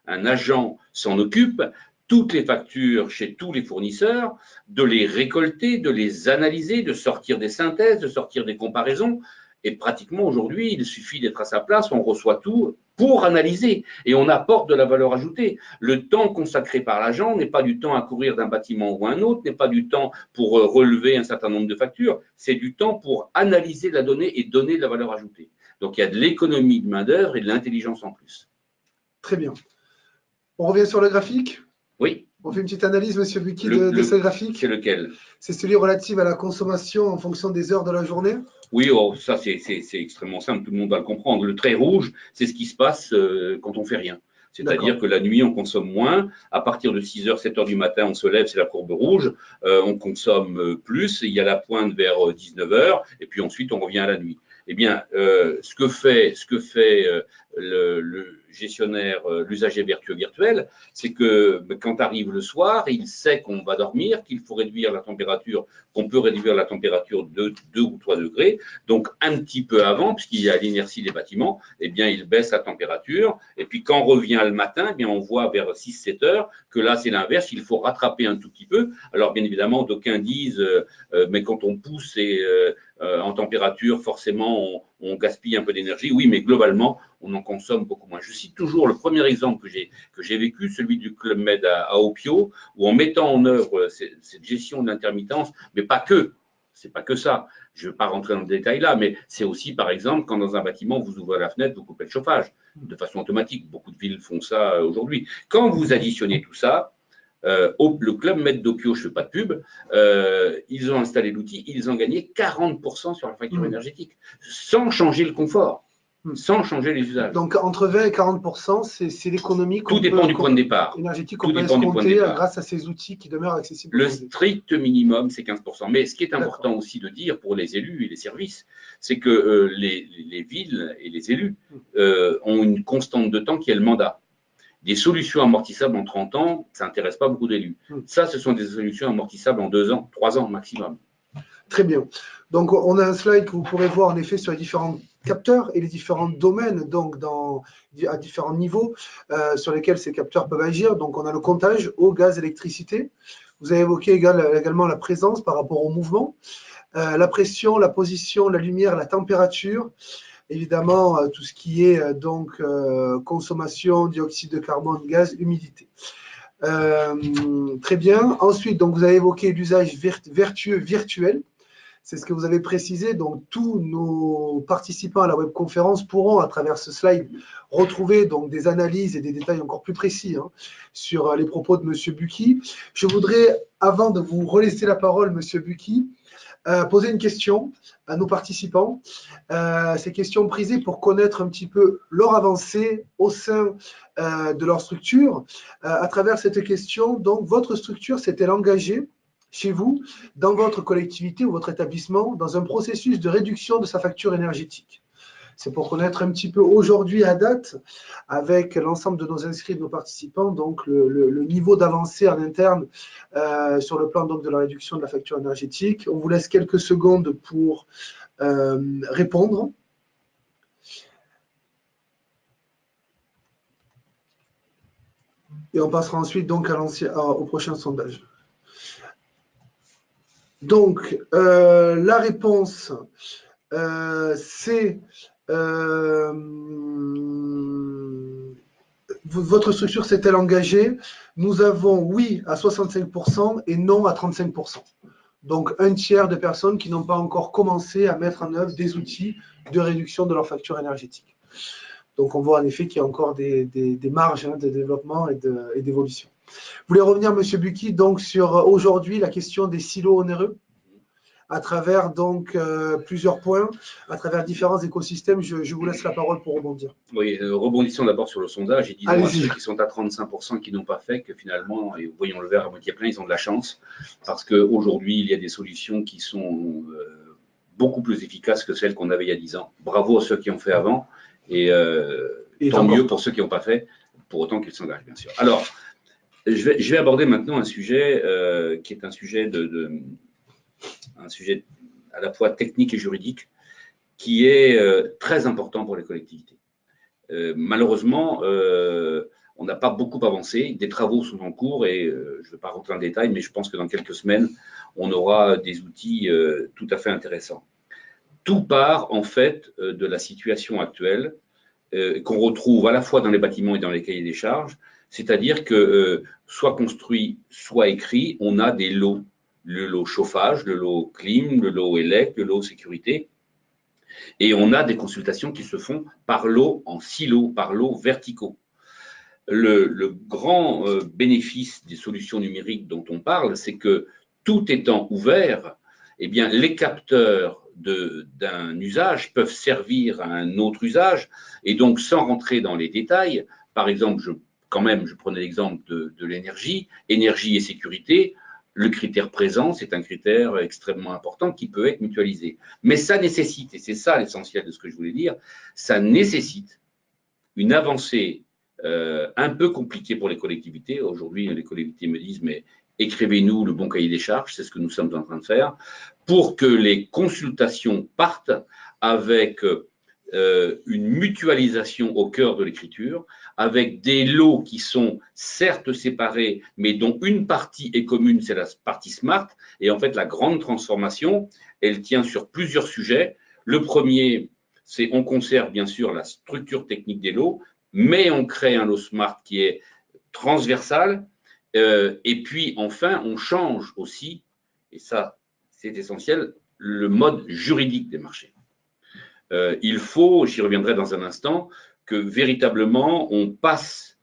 agent s'en occupe, toutes les factures chez tous les fournisseurs, de les récolter, de les analyser, de sortir des synthèses, de sortir des comparaisons. Et pratiquement aujourd'hui, il suffit d'être à sa place, on reçoit tout pour analyser et on apporte de la valeur ajoutée. Le temps consacré par l'agent n'est pas du temps à courir d'un bâtiment ou un autre, n'est pas du temps pour relever un certain nombre de factures, c'est du temps pour analyser la donnée et donner de la valeur ajoutée. Donc il y a de l'économie de main-d'œuvre et de l'intelligence en plus. Très bien. On revient sur le graphique? Oui. On fait une petite analyse, Monsieur Bucchi, de ce graphique? C'est lequel? C'est celui relatif à la consommation en fonction des heures de la journée? Oui, ça c'est extrêmement simple, tout le monde va le comprendre. Le trait rouge, c'est ce qui se passe quand on ne fait rien. C'est-à-dire que la nuit, on consomme moins. À partir de 6h, 7h du matin, on se lève, c'est la courbe rouge. On consomme plus. Il y a la pointe vers 19h. Et puis ensuite, on revient à la nuit. Eh bien, ce que fait le gestionnaire, l'usager vertueux virtuel, c'est que quand arrive le soir, il sait qu'on va dormir, qu'il faut réduire la température, qu'on peut réduire la température de 2 ou 3 degrés. Donc, un petit peu avant, puisqu'il y a l'inertie des bâtiments, eh bien, il baisse la température. Et puis, quand on revient le matin, eh bien, on voit vers 6-7 heures que là, c'est l'inverse, il faut rattraper un tout petit peu. Alors, bien évidemment, d'aucuns disent, mais quand on pousse en température, forcément, on gaspille un peu d'énergie. Oui, mais globalement, on en consomme beaucoup moins. Je cite toujours le premier exemple que j'ai vécu, celui du Club Med à Opio, où en mettant en œuvre cette gestion de l'intermittence, mais pas que, c'est pas que ça. Je ne vais pas rentrer dans le détail là, mais c'est aussi, par exemple, quand dans un bâtiment, vous ouvrez la fenêtre, vous coupez le chauffage de façon automatique. Beaucoup de villes font ça aujourd'hui. Quand vous additionnez tout ça, Le Club Med d'Opio, je ne fais pas de pub, ils ont installé l'outil, ils ont gagné 40% sur la facture énergétique, sans changer le confort, sans changer les usages. Donc, entre 20 et 40%, c'est l'économie Tout dépend du point de départ. Énergétique qu'on peut escompter grâce à ces outils qui demeurent accessibles. Le strict minimum, c'est 15%. Mais ce qui est important aussi de dire pour les élus et les services, c'est que les villes et les élus ont une constante de temps qui est le mandat. Des solutions amortissables en 30 ans, ça n'intéresse pas beaucoup d'élus. Ça, ce sont des solutions amortissables en 2 ans, 3 ans maximum. Très bien. Donc, on a un slide que vous pourrez voir en effet sur les différents capteurs et les différents domaines, donc à différents niveaux sur lesquels ces capteurs peuvent agir. Donc, on a le comptage eau, gaz, électricité. Vous avez évoqué également la présence par rapport au mouvement, la pression, la position, la lumière, la température. Évidemment, tout ce qui est consommation, dioxyde de carbone, gaz, humidité. Très bien. Ensuite, donc, vous avez évoqué l'usage vertueux virtuel. C'est ce que vous avez précisé. Donc, tous nos participants à la webconférence pourront, à travers ce slide, retrouver donc, des analyses et des détails encore plus précis sur les propos de M. Bucchi. Je voudrais, avant de vous relaisser la parole, M. Bucchi, poser une question à nos participants. Ces questions prisées pour connaître un petit peu leur avancée au sein de leur structure. À travers cette question, donc, votre structure s'est-elle engagée chez vous, dans votre collectivité ou votre établissement, dans un processus de réduction de sa facture énergétique? C'est pour connaître un petit peu aujourd'hui à date, avec l'ensemble de nos inscrits, de nos participants, donc le niveau d'avancée en interne sur le plan donc, de la réduction de la facture énergétique. On vous laisse quelques secondes pour répondre. Et on passera ensuite donc au prochain sondage. Donc, la réponse, c'est votre structure s'est-elle engagée? Nous avons oui à 65% et non à 35%. Donc, un tiers de personnes qui n'ont pas encore commencé à mettre en œuvre des outils de réduction de leur facture énergétique. Donc, on voit en effet qu'il y a encore des marges de développement et d'évolution. Vous voulez revenir, M. Bucchi, donc sur aujourd'hui la question des silos onéreux à travers donc plusieurs points, à travers différents écosystèmes. Je vous laisse la parole pour rebondir. Oui, rebondissons d'abord sur le sondage et disons à ceux qui sont à 35% qui n'ont pas fait que finalement, et voyons le verre à moitié plein, ils ont de la chance parce qu'aujourd'hui, il y a des solutions qui sont beaucoup plus efficaces que celles qu'on avait il y a 10 ans. Bravo à ceux qui ont fait avant et tant mieux pour ceux qui n'ont pas fait, pour autant qu'ils s'engagent, bien sûr. Alors, je vais aborder maintenant un sujet qui est un sujet à la fois technique et juridique qui est très important pour les collectivités. Malheureusement, on n'a pas beaucoup avancé. Des travaux sont en cours et je ne vais pas rentrer en détail, mais je pense que dans quelques semaines, on aura des outils tout à fait intéressants. Tout part en fait de la situation actuelle qu'on retrouve à la fois dans les bâtiments et dans les cahiers des charges, c'est-à-dire que soit construit, soit écrit, on a des lots. Le lot chauffage, le lot clim, le lot élec, le lot sécurité. Et on a des consultations qui se font par lot en silos, par lot verticaux. Le grand bénéfice des solutions numériques dont on parle, c'est que tout étant ouvert, eh bien, les capteurs d'un usage peuvent servir à un autre usage. Et donc, sans rentrer dans les détails, par exemple, je prenais l'exemple de l'énergie, énergie et sécurité. Le critère présent, c'est un critère extrêmement important qui peut être mutualisé. Mais ça nécessite, et c'est ça l'essentiel de ce que je voulais dire, ça nécessite une avancée un peu compliquée pour les collectivités. Aujourd'hui, les collectivités me disent, mais écrivez-nous le bon cahier des charges, c'est ce que nous sommes en train de faire, pour que les consultations partent avec une mutualisation au cœur de l'écriture, avec des lots qui sont certes séparés, mais dont une partie est commune, c'est la partie smart. Et en fait, la grande transformation, elle tient sur plusieurs sujets. Le premier, c'est on conserve bien sûr la structure technique des lots, mais on crée un lot smart qui est transversal. Et puis enfin, on change aussi, et ça c'est essentiel, le mode juridique des marchés. Il faut, j'y reviendrai dans un instant, que véritablement on passe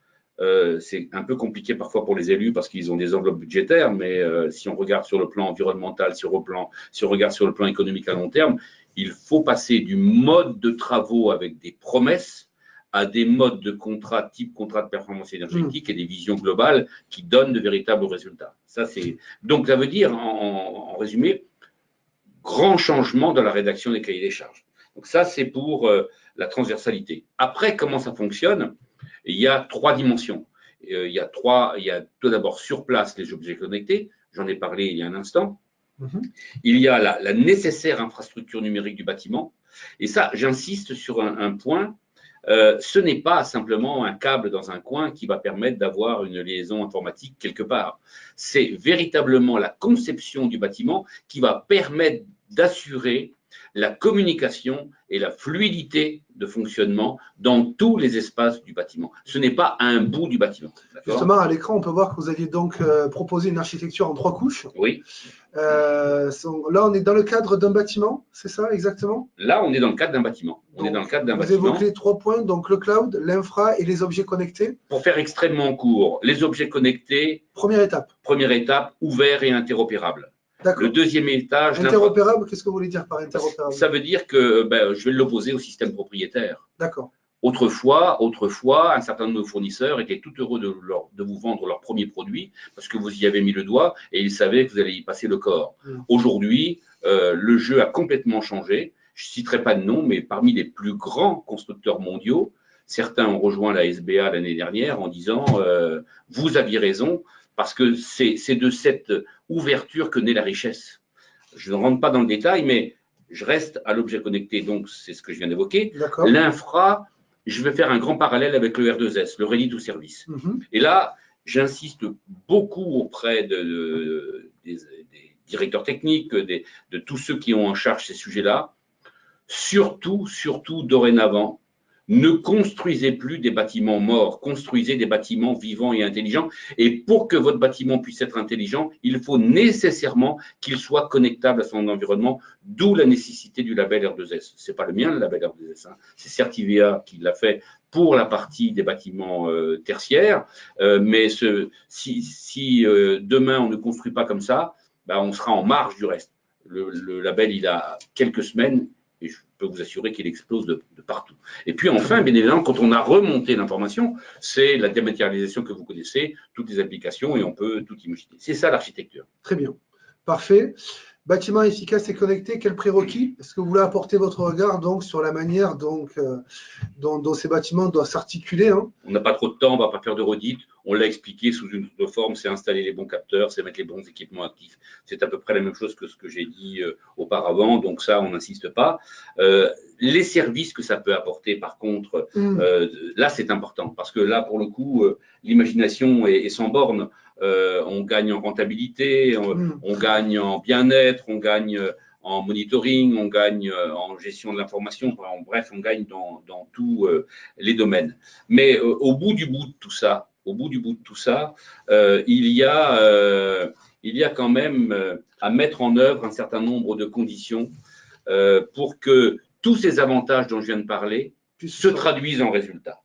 c'est un peu compliqué parfois pour les élus parce qu'ils ont des enveloppes budgétaires, mais si on regarde sur le plan environnemental, si on regarde sur le plan économique à long terme, il faut passer du mode de travaux avec des promesses à des modes de contrat type contrat de performance énergétique et des visions globales qui donnent de véritables résultats. Donc ça veut dire, en résumé, grand changement dans la rédaction des cahiers des charges. Donc ça, c'est pour la transversalité. Après, comment ça fonctionne? Il y a 3 dimensions. Il y a tout d'abord sur place les objets connectés, j'en ai parlé il y a un instant. Il y a la nécessaire infrastructure numérique du bâtiment. Et ça, j'insiste sur un point. Ce n'est pas simplement un câble dans un coin qui va permettre d'avoir une liaison informatique quelque part. C'est véritablement la conception du bâtiment qui va permettre d'assurer la communication et la fluidité de fonctionnement dans tous les espaces du bâtiment. Ce n'est pas un bout du bâtiment. Justement, à l'écran, on peut voir que vous aviez donc proposé une architecture en 3 couches. Oui. Là, on est dans le cadre d'un bâtiment, c'est ça exactement? Là, on est dans le cadre d'un bâtiment. Vous évoquez les 3 points, donc le cloud, l'infra et les objets connectés. Pour faire extrêmement court, les objets connectés. Première étape, ouvert et interopérable. Le deuxième étage. Interopérable, qu'est-ce que vous voulez dire par interopérable? Ça veut dire que je vais l'opposer au système propriétaire. D'accord. Autrefois, un certain nombre de fournisseurs étaient tout heureux de vous vendre leur premier produit parce que vous y avez mis le doigt et ils savaient que vous allez y passer le corps. Aujourd'hui, le jeu a complètement changé. Je ne citerai pas de nom, mais parmi les plus grands constructeurs mondiaux, certains ont rejoint la SBA l'année dernière en disant vous aviez raison, parce que c'est de cette ouverture que naît la richesse. Je ne rentre pas dans le détail, mais je reste à l'objet connecté, donc c'est ce que je viens d'évoquer. L'infra, je vais faire un grand parallèle avec le R2S, le Ready to Service. Et là, j'insiste beaucoup auprès des directeurs techniques, de tous ceux qui ont en charge ces sujets-là. Surtout, dorénavant, ne construisez plus des bâtiments morts, construisez des bâtiments vivants et intelligents. Et pour que votre bâtiment puisse être intelligent, il faut nécessairement qu'il soit connectable à son environnement, d'où la nécessité du label R2S. Ce n'est pas le mien, le label R2S, hein. C'est Certivia qui l'a fait pour la partie des bâtiments tertiaires. Mais si demain on ne construit pas comme ça, on sera en marge du reste. Le label, il a quelques semaines. Et je peux vous assurer qu'il explose de partout. Et puis enfin, bien évidemment, quand on a remonté l'information, c'est la dématérialisation que vous connaissez, toutes les applications, et on peut tout imaginer. C'est ça l'architecture. Très bien. Parfait. Bâtiment efficace et connecté, quel prérequis? Est-ce que vous voulez apporter votre regard donc, sur la manière dont ces bâtiments doivent s'articuler, hein? On n'a pas trop de temps, on ne va pas faire de redite. On l'a expliqué sous une autre forme, c'est installer les bons capteurs, c'est mettre les bons équipements actifs. C'est à peu près la même chose que ce que j'ai dit auparavant, donc ça, on n'insiste pas. Les services que ça peut apporter, par contre, là, c'est important, parce que là, pour le coup, l'imagination est sans borne. On gagne en rentabilité, on gagne en bien-être, on gagne en monitoring, on gagne en gestion de l'information, bref, on gagne dans tous les domaines. Mais au bout du bout de tout ça, il y a quand même à mettre en œuvre un certain nombre de conditions pour que tous ces avantages dont je viens de parler se traduisent en résultats.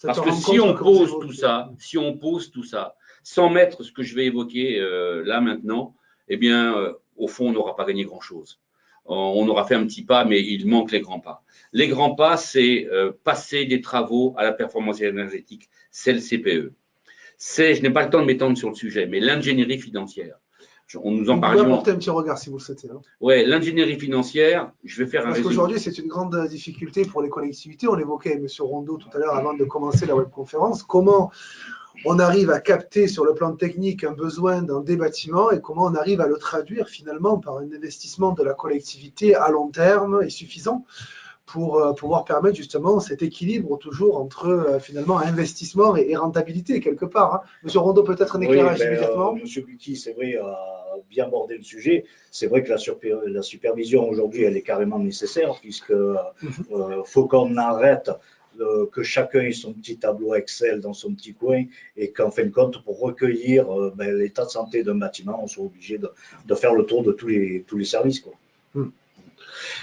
Parce que si on pose tout ça, sans mettre ce que je vais évoquer là maintenant, eh bien, au fond, on n'aura pas gagné grand-chose. On aura fait un petit pas, mais il manque les grands pas. Les grands pas, c'est passer des travaux à la performance énergétique, c'est le CPE. Je n'ai pas le temps de m'étendre sur le sujet, mais l'ingénierie financière. On nous en parlions. Vous pouvez apporter un petit regard si vous le souhaitez. Hein. Oui, l'ingénierie financière, je vais faire un résumé. Parce qu'aujourd'hui, c'est une grande difficulté pour les collectivités. On l'évoquait avec M. Rondeau tout à l'heure avant de commencer la webconférence. Comment on arrive à capter sur le plan technique un besoin dans des bâtiments et comment on arrive à le traduire finalement par un investissement de la collectivité à long terme et suffisant pour pouvoir permettre justement cet équilibre toujours entre finalement investissement et rentabilité quelque part. Hein. Monsieur Rondeau, peut-être un éclairage immédiatement. Monsieur Buty, c'est vrai, a bien abordé le sujet. C'est vrai que la supervision aujourd'hui, elle est carrément nécessaire puisque faut qu'on arrête que chacun ait son petit tableau Excel dans son petit coin et qu'en fin de compte, pour recueillir l'état de santé d'un bâtiment, on soit obligé de faire le tour de tous les services, quoi.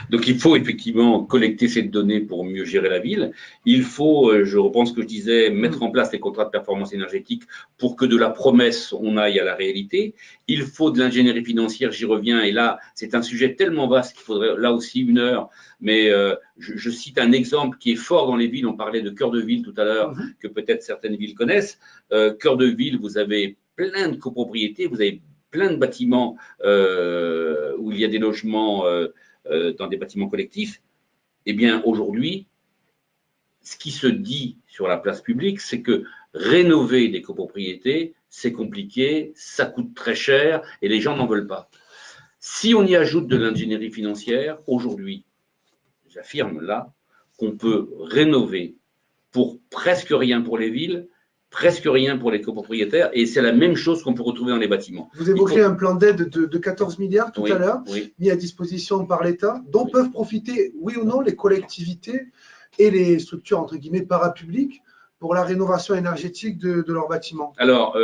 Donc il faut effectivement collecter cette donnée pour mieux gérer la ville. Il faut, je reprends ce que je disais, mettre en place les contrats de performance énergétique pour que de la promesse, on aille à la réalité. Il faut de l'ingénierie financière, j'y reviens, et là, c'est un sujet tellement vaste qu'il faudrait là aussi 1 heure, mais je cite un exemple qui est fort dans les villes. On parlait de cœur de ville tout à l'heure, que peut-être certaines villes connaissent. Cœur de ville, vous avez plein de copropriétés, vous avez plein de bâtiments où il y a des logements dans des bâtiments collectifs. Eh bien, aujourd'hui, ce qui se dit sur la place publique, c'est que rénover des copropriétés, c'est compliqué, ça coûte très cher et les gens n'en veulent pas. Si on y ajoute de l'ingénierie financière, aujourd'hui, j'affirme là, qu'on peut rénover pour presque rien pour les villes, presque rien pour les copropriétaires, et c'est la même chose qu'on peut retrouver dans les bâtiments. Vous évoquez un plan d'aide de 14 milliards tout à l'heure, oui, mis à disposition par l'État, dont peuvent profiter, oui ou non, les collectivités et les structures, entre guillemets, parapubliques pour la rénovation énergétique de leurs bâtiments. Alors,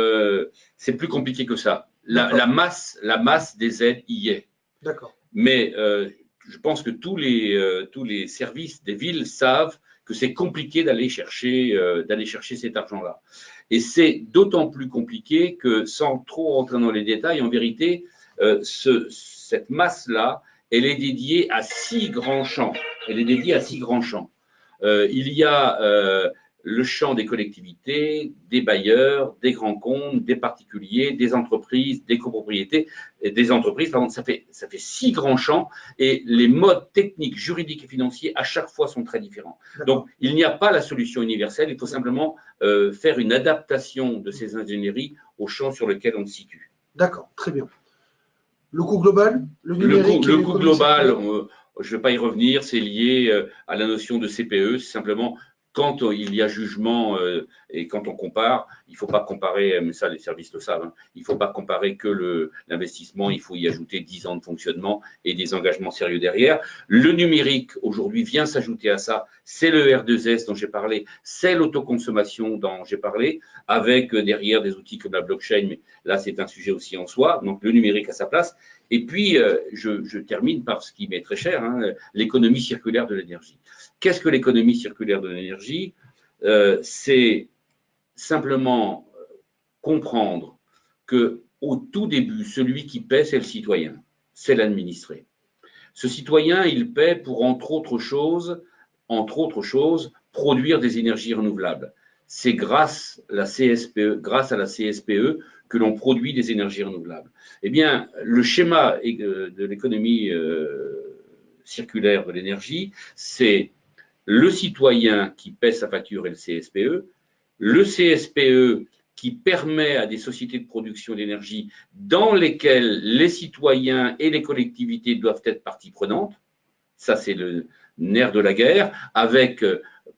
c'est plus compliqué que ça. La masse des aides y est. D'accord. Mais je pense que tous les services des villes savent que c'est compliqué d'aller chercher cet argent-là. Et c'est d'autant plus compliqué que, sans trop rentrer dans les détails, en vérité, cette masse-là, elle est dédiée à 6 grands champs. Elle est dédiée à 6 grands champs. Il y a le champ des collectivités, des bailleurs, des grands comptes, des particuliers, des entreprises, des copropriétés, des entreprises, pardon, ça fait 6 grands champs et les modes techniques, juridiques et financiers à chaque fois sont très différents. Donc, il n'y a pas la solution universelle, il faut simplement faire une adaptation de ces ingénieries au champ sur lequel on se situe. D'accord, très bien. Le coût global, le numérique, le coût global, je ne vais pas y revenir, c'est lié à la notion de CPE, c'est simplement quand il y a jugement et quand on compare, il ne faut pas comparer, mais ça les services le savent, hein, il ne faut pas comparer que l'investissement, il faut y ajouter 10 ans de fonctionnement et des engagements sérieux derrière. Le numérique, aujourd'hui, vient s'ajouter à ça, c'est le R2S dont j'ai parlé, c'est l'autoconsommation dont j'ai parlé, avec derrière des outils comme la blockchain, mais là c'est un sujet aussi en soi, donc le numérique a sa place. Et puis, je termine par ce qui m'est très cher, hein, l'économie circulaire de l'énergie. Qu'est-ce que l'économie circulaire de l'énergie? C'est simplement comprendre qu'au tout début, celui qui paie, c'est le citoyen, c'est l'administré. Ce citoyen, il paie pour, entre autres choses, produire des énergies renouvelables. C'est grâce à la CSPE que l'on produit des énergies renouvelables. Eh bien, le schéma de l'économie circulaire de l'énergie, c'est le citoyen qui paie sa facture et le CSPE qui permet à des sociétés de production d'énergie dans lesquelles les citoyens et les collectivités doivent être partie prenante. Ça, c'est le nerf de la guerre, avec,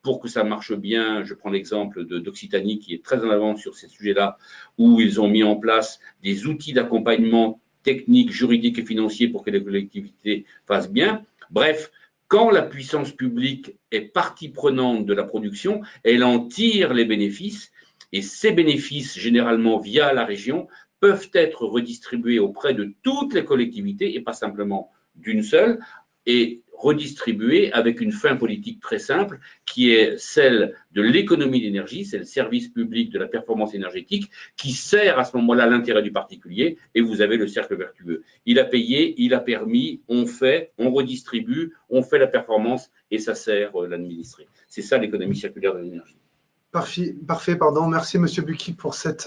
pour que ça marche bien, je prends l'exemple d'Occitanie qui est très en avant sur ces sujets-là, où ils ont mis en place des outils d'accompagnement technique, juridique et financier pour que les collectivités fassent bien. Bref, quand la puissance publique est partie prenante de la production, elle en tire les bénéfices, et ces bénéfices, généralement via la région, peuvent être redistribués auprès de toutes les collectivités, et pas simplement d'une seule, et redistribuer avec une fin politique très simple qui est celle de l'économie d'énergie, c'est le service public de la performance énergétique qui sert à ce moment-là l'intérêt du particulier et vous avez le cercle vertueux. Il a payé, il a permis, on fait, on redistribue, on fait la performance et ça sert l'administré. C'est ça l'économie circulaire de l'énergie. Parfait, pardon. Merci Monsieur Bucchi pour cette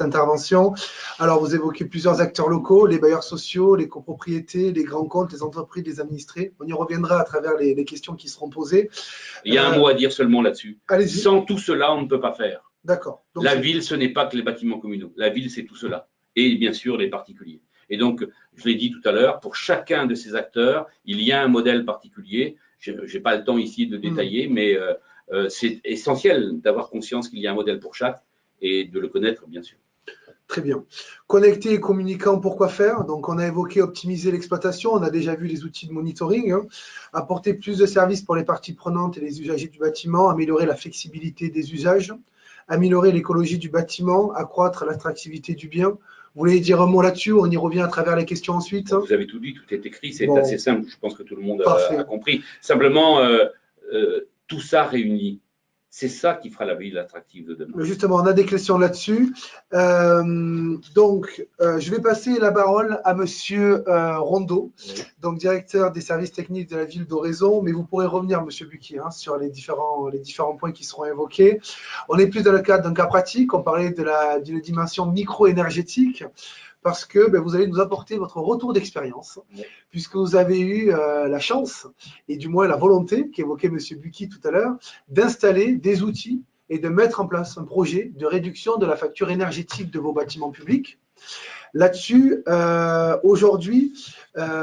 intervention. Alors, vous évoquez plusieurs acteurs locaux, les bailleurs sociaux, les copropriétés, les grands comptes, les entreprises, les administrés. On y reviendra à travers les questions qui seront posées. Il y a un mot à dire seulement là-dessus. Sans tout cela, on ne peut pas faire. D'accord. La ville, ce n'est pas que les bâtiments communaux. La ville, c'est tout cela. Et bien sûr, les particuliers. Et donc, je l'ai dit tout à l'heure, pour chacun de ces acteurs, il y a un modèle particulier. Je n'ai pas le temps ici de détailler, mais c'est essentiel d'avoir conscience qu'il y a un modèle pour chaque et de le connaître, bien sûr. Très bien. Connecter et communicant, pourquoi faire? Donc, on a évoqué optimiser l'exploitation, on a déjà vu les outils de monitoring, hein. Apporter plus de services pour les parties prenantes et les usagers du bâtiment, améliorer la flexibilité des usages, améliorer l'écologie du bâtiment, accroître l'attractivité du bien, Vous voulez dire un mot là-dessus? On y revient à travers les questions ensuite. Vous avez tout dit, tout est écrit, c'est Bon. assez simple, je pense que tout le monde Parfait. a compris. Simplement, tout ça réuni, c'est ça qui fera la ville attractive de demain. Justement, on a des questions là-dessus. Je vais passer la parole à Monsieur Rondeau, Oui. donc directeur des services techniques de la ville d'Oraison, mais vous pourrez revenir, Monsieur Bucchi, hein, sur les différents points qui seront évoqués. On est plus dans le cadre d'un cas pratique, on parlait d'une dimension micro-énergétique, parce que vous allez nous apporter votre retour d'expérience, Oui. puisque vous avez eu la chance, et du moins la volonté, qu'évoquait Monsieur Bucchi tout à l'heure, d'installer des outils et de mettre en place un projet de réduction de la facture énergétique de vos bâtiments publics. Là-dessus, aujourd'hui,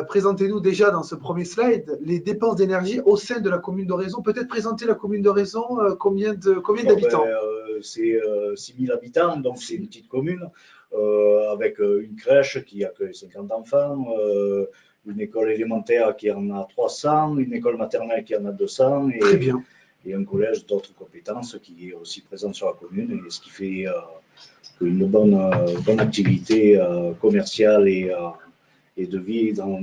présentez-nous déjà dans ce premier slide les dépenses d'énergie au sein de la commune d'Oraison. Peut-être présenter la commune d'Oraison, combien d'habitants? C'est 6000 habitants, donc c'est une petite commune avec une crèche qui accueille 50 enfants, une école élémentaire qui en a 300, une école maternelle qui en a 200 Très bien. et un collège d'autres compétences qui est aussi présent sur la commune, et ce qui fait une bonne activité commerciale et de vie dans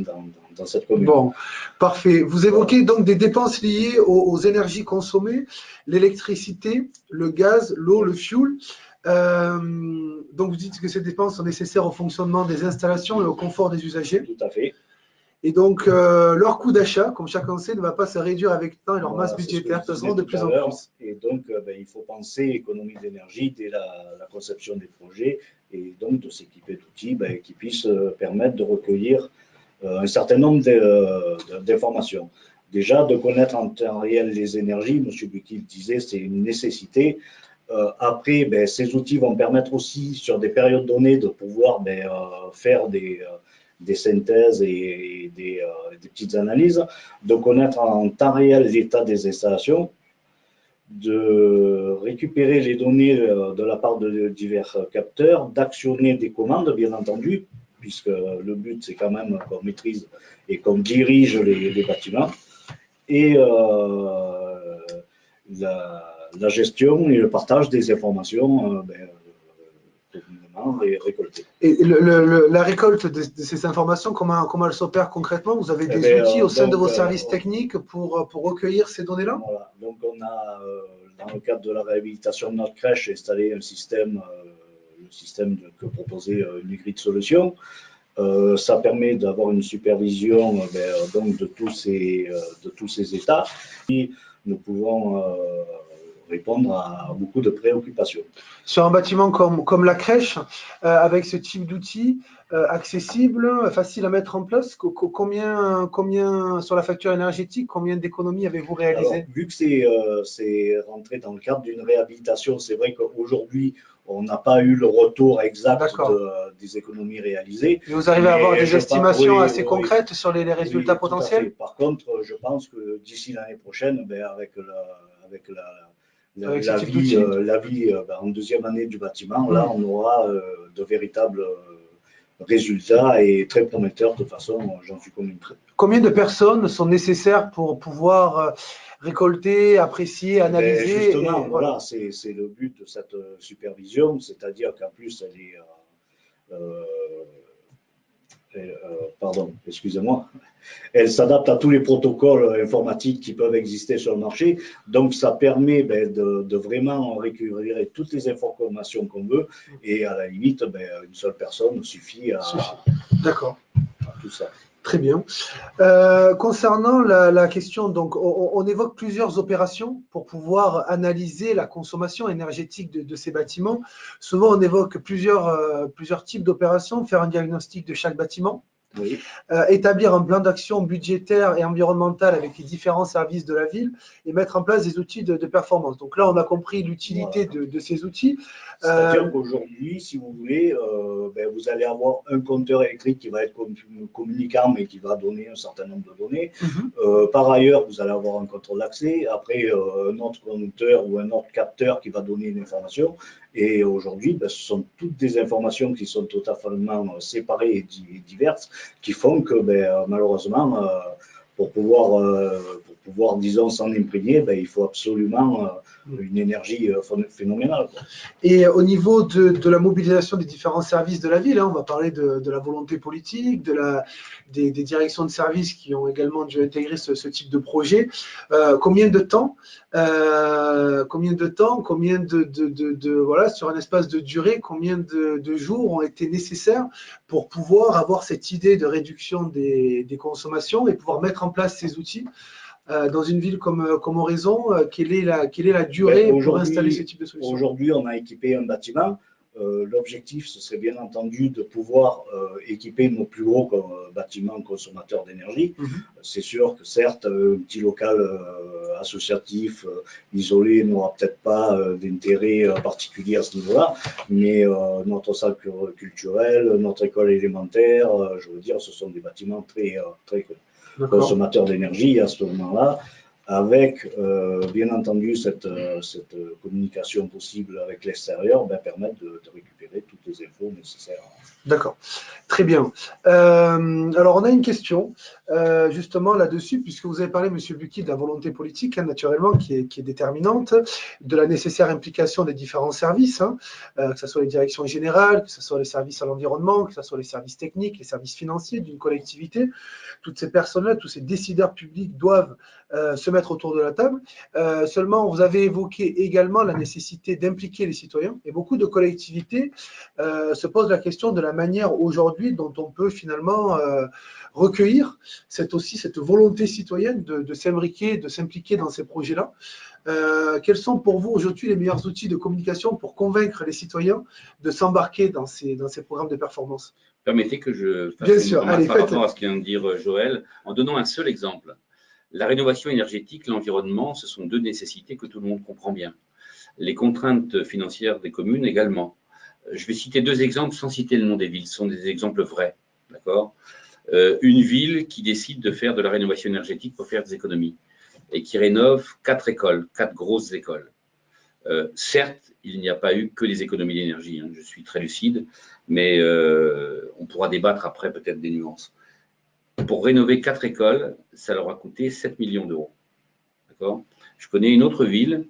cette commune. Bon, parfait. Vous évoquez donc des dépenses liées aux énergies consommées, l'électricité, le gaz, l'eau, le fioul. Donc vous dites que ces dépenses sont nécessaires au fonctionnement des installations et au confort des usagers. Tout à fait. Et donc, leur coût d'achat, comme chacun sait, ne va pas se réduire avec le temps et leur masse budgétaire peseront de plus en plus. Et donc, il faut penser économie d'énergie dès la conception des projets et donc de s'équiper d'outils qui puissent permettre de recueillir un certain nombre d'informations. Déjà, de connaître en temps réel les énergies, M. Bucchi disait, c'est une nécessité. Après, ces outils vont permettre aussi, sur des périodes données, de pouvoir faire des synthèses et des petites analyses, de connaître en temps réel l'état des installations, de récupérer les données de la part de divers capteurs, d'actionner des commandes, bien entendu, puisque le but, c'est quand même qu'on maîtrise et qu'on dirige les bâtiments, et la gestion et le partage des informations récoltées. Et la récolte de ces informations, comment elle s'opère concrètement? Vous avez des outils au sein de vos services techniques pour recueillir ces données-là? Voilà. Donc on a, dans le cadre de la réhabilitation de notre crèche, installé un système, le système que proposait Nugrid Solutions. Ça permet d'avoir une supervision donc de tous ces états. Et nous pouvons répondre à beaucoup de préoccupations. Sur un bâtiment comme la crèche, avec ce type d'outils accessible, facile à mettre en place, combien sur la facture énergétique, combien d'économies avez-vous réalisé? Alors, vu que c'est rentré dans le cadre d'une réhabilitation, c'est vrai qu'aujourd'hui, on n'a pas eu le retour exact des économies réalisées. Mais vous arrivez à avoir des estimations assez concrètes sur les résultats potentiels? Par contre, je pense que d'ici l'année prochaine, avec la vie en deuxième année du bâtiment, là, on aura de véritables résultats et très prometteurs. De toute façon, j'en suis convaincu. Combien de personnes sont nécessaires pour pouvoir récolter, apprécier, analyser? Justement, voilà, c'est le but de cette supervision, c'est-à-dire qu'en plus, elle est pardon, excusez-moi, elle s'adapte à tous les protocoles informatiques qui peuvent exister sur le marché. Donc, ça permet de vraiment récupérer toutes les informations qu'on veut. Et à la limite, une seule personne suffit à tout ça. Très bien. Concernant la question, donc, on évoque plusieurs opérations pour pouvoir analyser la consommation énergétique de ces bâtiments. Souvent, on évoque plusieurs types d'opérations, faire un diagnostic de chaque bâtiment. Oui. Établir un plan d'action budgétaire et environnemental avec les différents services de la ville et mettre en place des outils de performance. Donc là, on a compris l'utilité de ces outils. C'est-à-dire qu'aujourd'hui, si vous voulez, vous allez avoir un compteur électrique qui va être communicant, mais qui va donner un certain nombre de données. Par ailleurs, vous allez avoir un contrôle d'accès, après un autre compteur ou un autre capteur qui va donner une information. Et aujourd'hui, ce sont toutes des informations qui sont totalement séparées et diverses, qui font que malheureusement, pour pouvoir pouvoir, disons, s'en imprégner, ben, il faut absolument une énergie phénoménale, quoi. Et au niveau de la mobilisation des différents services de la ville, hein, on va parler de la volonté politique, des directions de services qui ont également dû intégrer ce type de projet. Combien de temps, voilà, sur un espace de durée, combien de jours ont été nécessaires pour pouvoir avoir cette idée de réduction des consommations et pouvoir mettre en place ces outils dans une ville comme Oraison, quelle est la durée pour installer ce type de solution? Aujourd'hui, on a équipé un bâtiment. L'objectif, ce serait bien entendu de pouvoir équiper nos plus gros bâtiments consommateurs d'énergie. C'est sûr que certes, un petit local associatif isolé n'aura peut-être pas d'intérêt particulier à ce niveau-là, mais notre salle culturelle, notre école élémentaire, je veux dire, ce sont des bâtiments très consommateurs d'énergie à ce moment-là, avec bien entendu cette communication possible avec l'extérieur, permettre de récupérer toutes les infos nécessaires. D'accord, très bien. Alors, on a une question justement là-dessus, puisque vous avez parlé, Monsieur Bucchi, de la volonté politique, hein, naturellement, qui est déterminante, de la nécessaire implication des différents services, hein, que ce soit les directions générales, que ce soit les services à l'environnement, que ce soit les services techniques, les services financiers d'une collectivité. Toutes ces personnes-là, tous ces décideurs publics doivent se mettre autour de la table. Seulement, vous avez évoqué également la nécessité d'impliquer les citoyens, et beaucoup de collectivités se posent la question de la manière aujourd'hui dont on peut finalement recueillir cette volonté citoyenne de s'imbriquer, de s'impliquer dans ces projets-là. Quels sont pour vous aujourd'hui les meilleurs outils de communication pour convaincre les citoyens de s'embarquer dans ces programmes de performance? Permettez que je fasse Bien une sûr. remarque Allez, par rapport à ce que vient de dire Joël, en donnant un seul exemple. La rénovation énergétique, l'environnement, ce sont deux nécessités que tout le monde comprend bien. Les contraintes financières des communes également. Je vais citer deux exemples sans citer le nom des villes, ce sont des exemples vrais. D'accord ? Une ville qui décide de faire de la rénovation énergétique pour faire des économies et qui rénove 4 écoles, 4 grosses écoles. Certes, il n'y a pas eu que des économies d'énergie, hein, je suis très lucide, mais on pourra débattre après peut-être des nuances. Pour rénover 4 écoles, ça leur a coûté 7 millions d'euros. D'accord ? Je connais une autre ville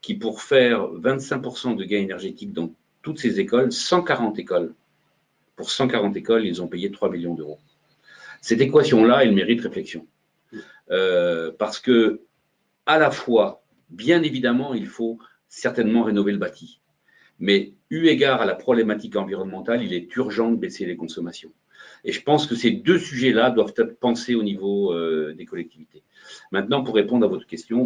qui, pour faire 25% de gains énergétiques dans toutes ces écoles, 140 écoles. Pour 140 écoles, ils ont payé 3 millions d'euros. Cette équation-là, elle mérite réflexion. Parce que, à la fois, bien évidemment, il faut certainement rénover le bâti. Mais, eu égard à la problématique environnementale, il est urgent de baisser les consommations. Et je pense que ces deux sujets-là doivent être pensés au niveau des collectivités. Maintenant, pour répondre à votre question,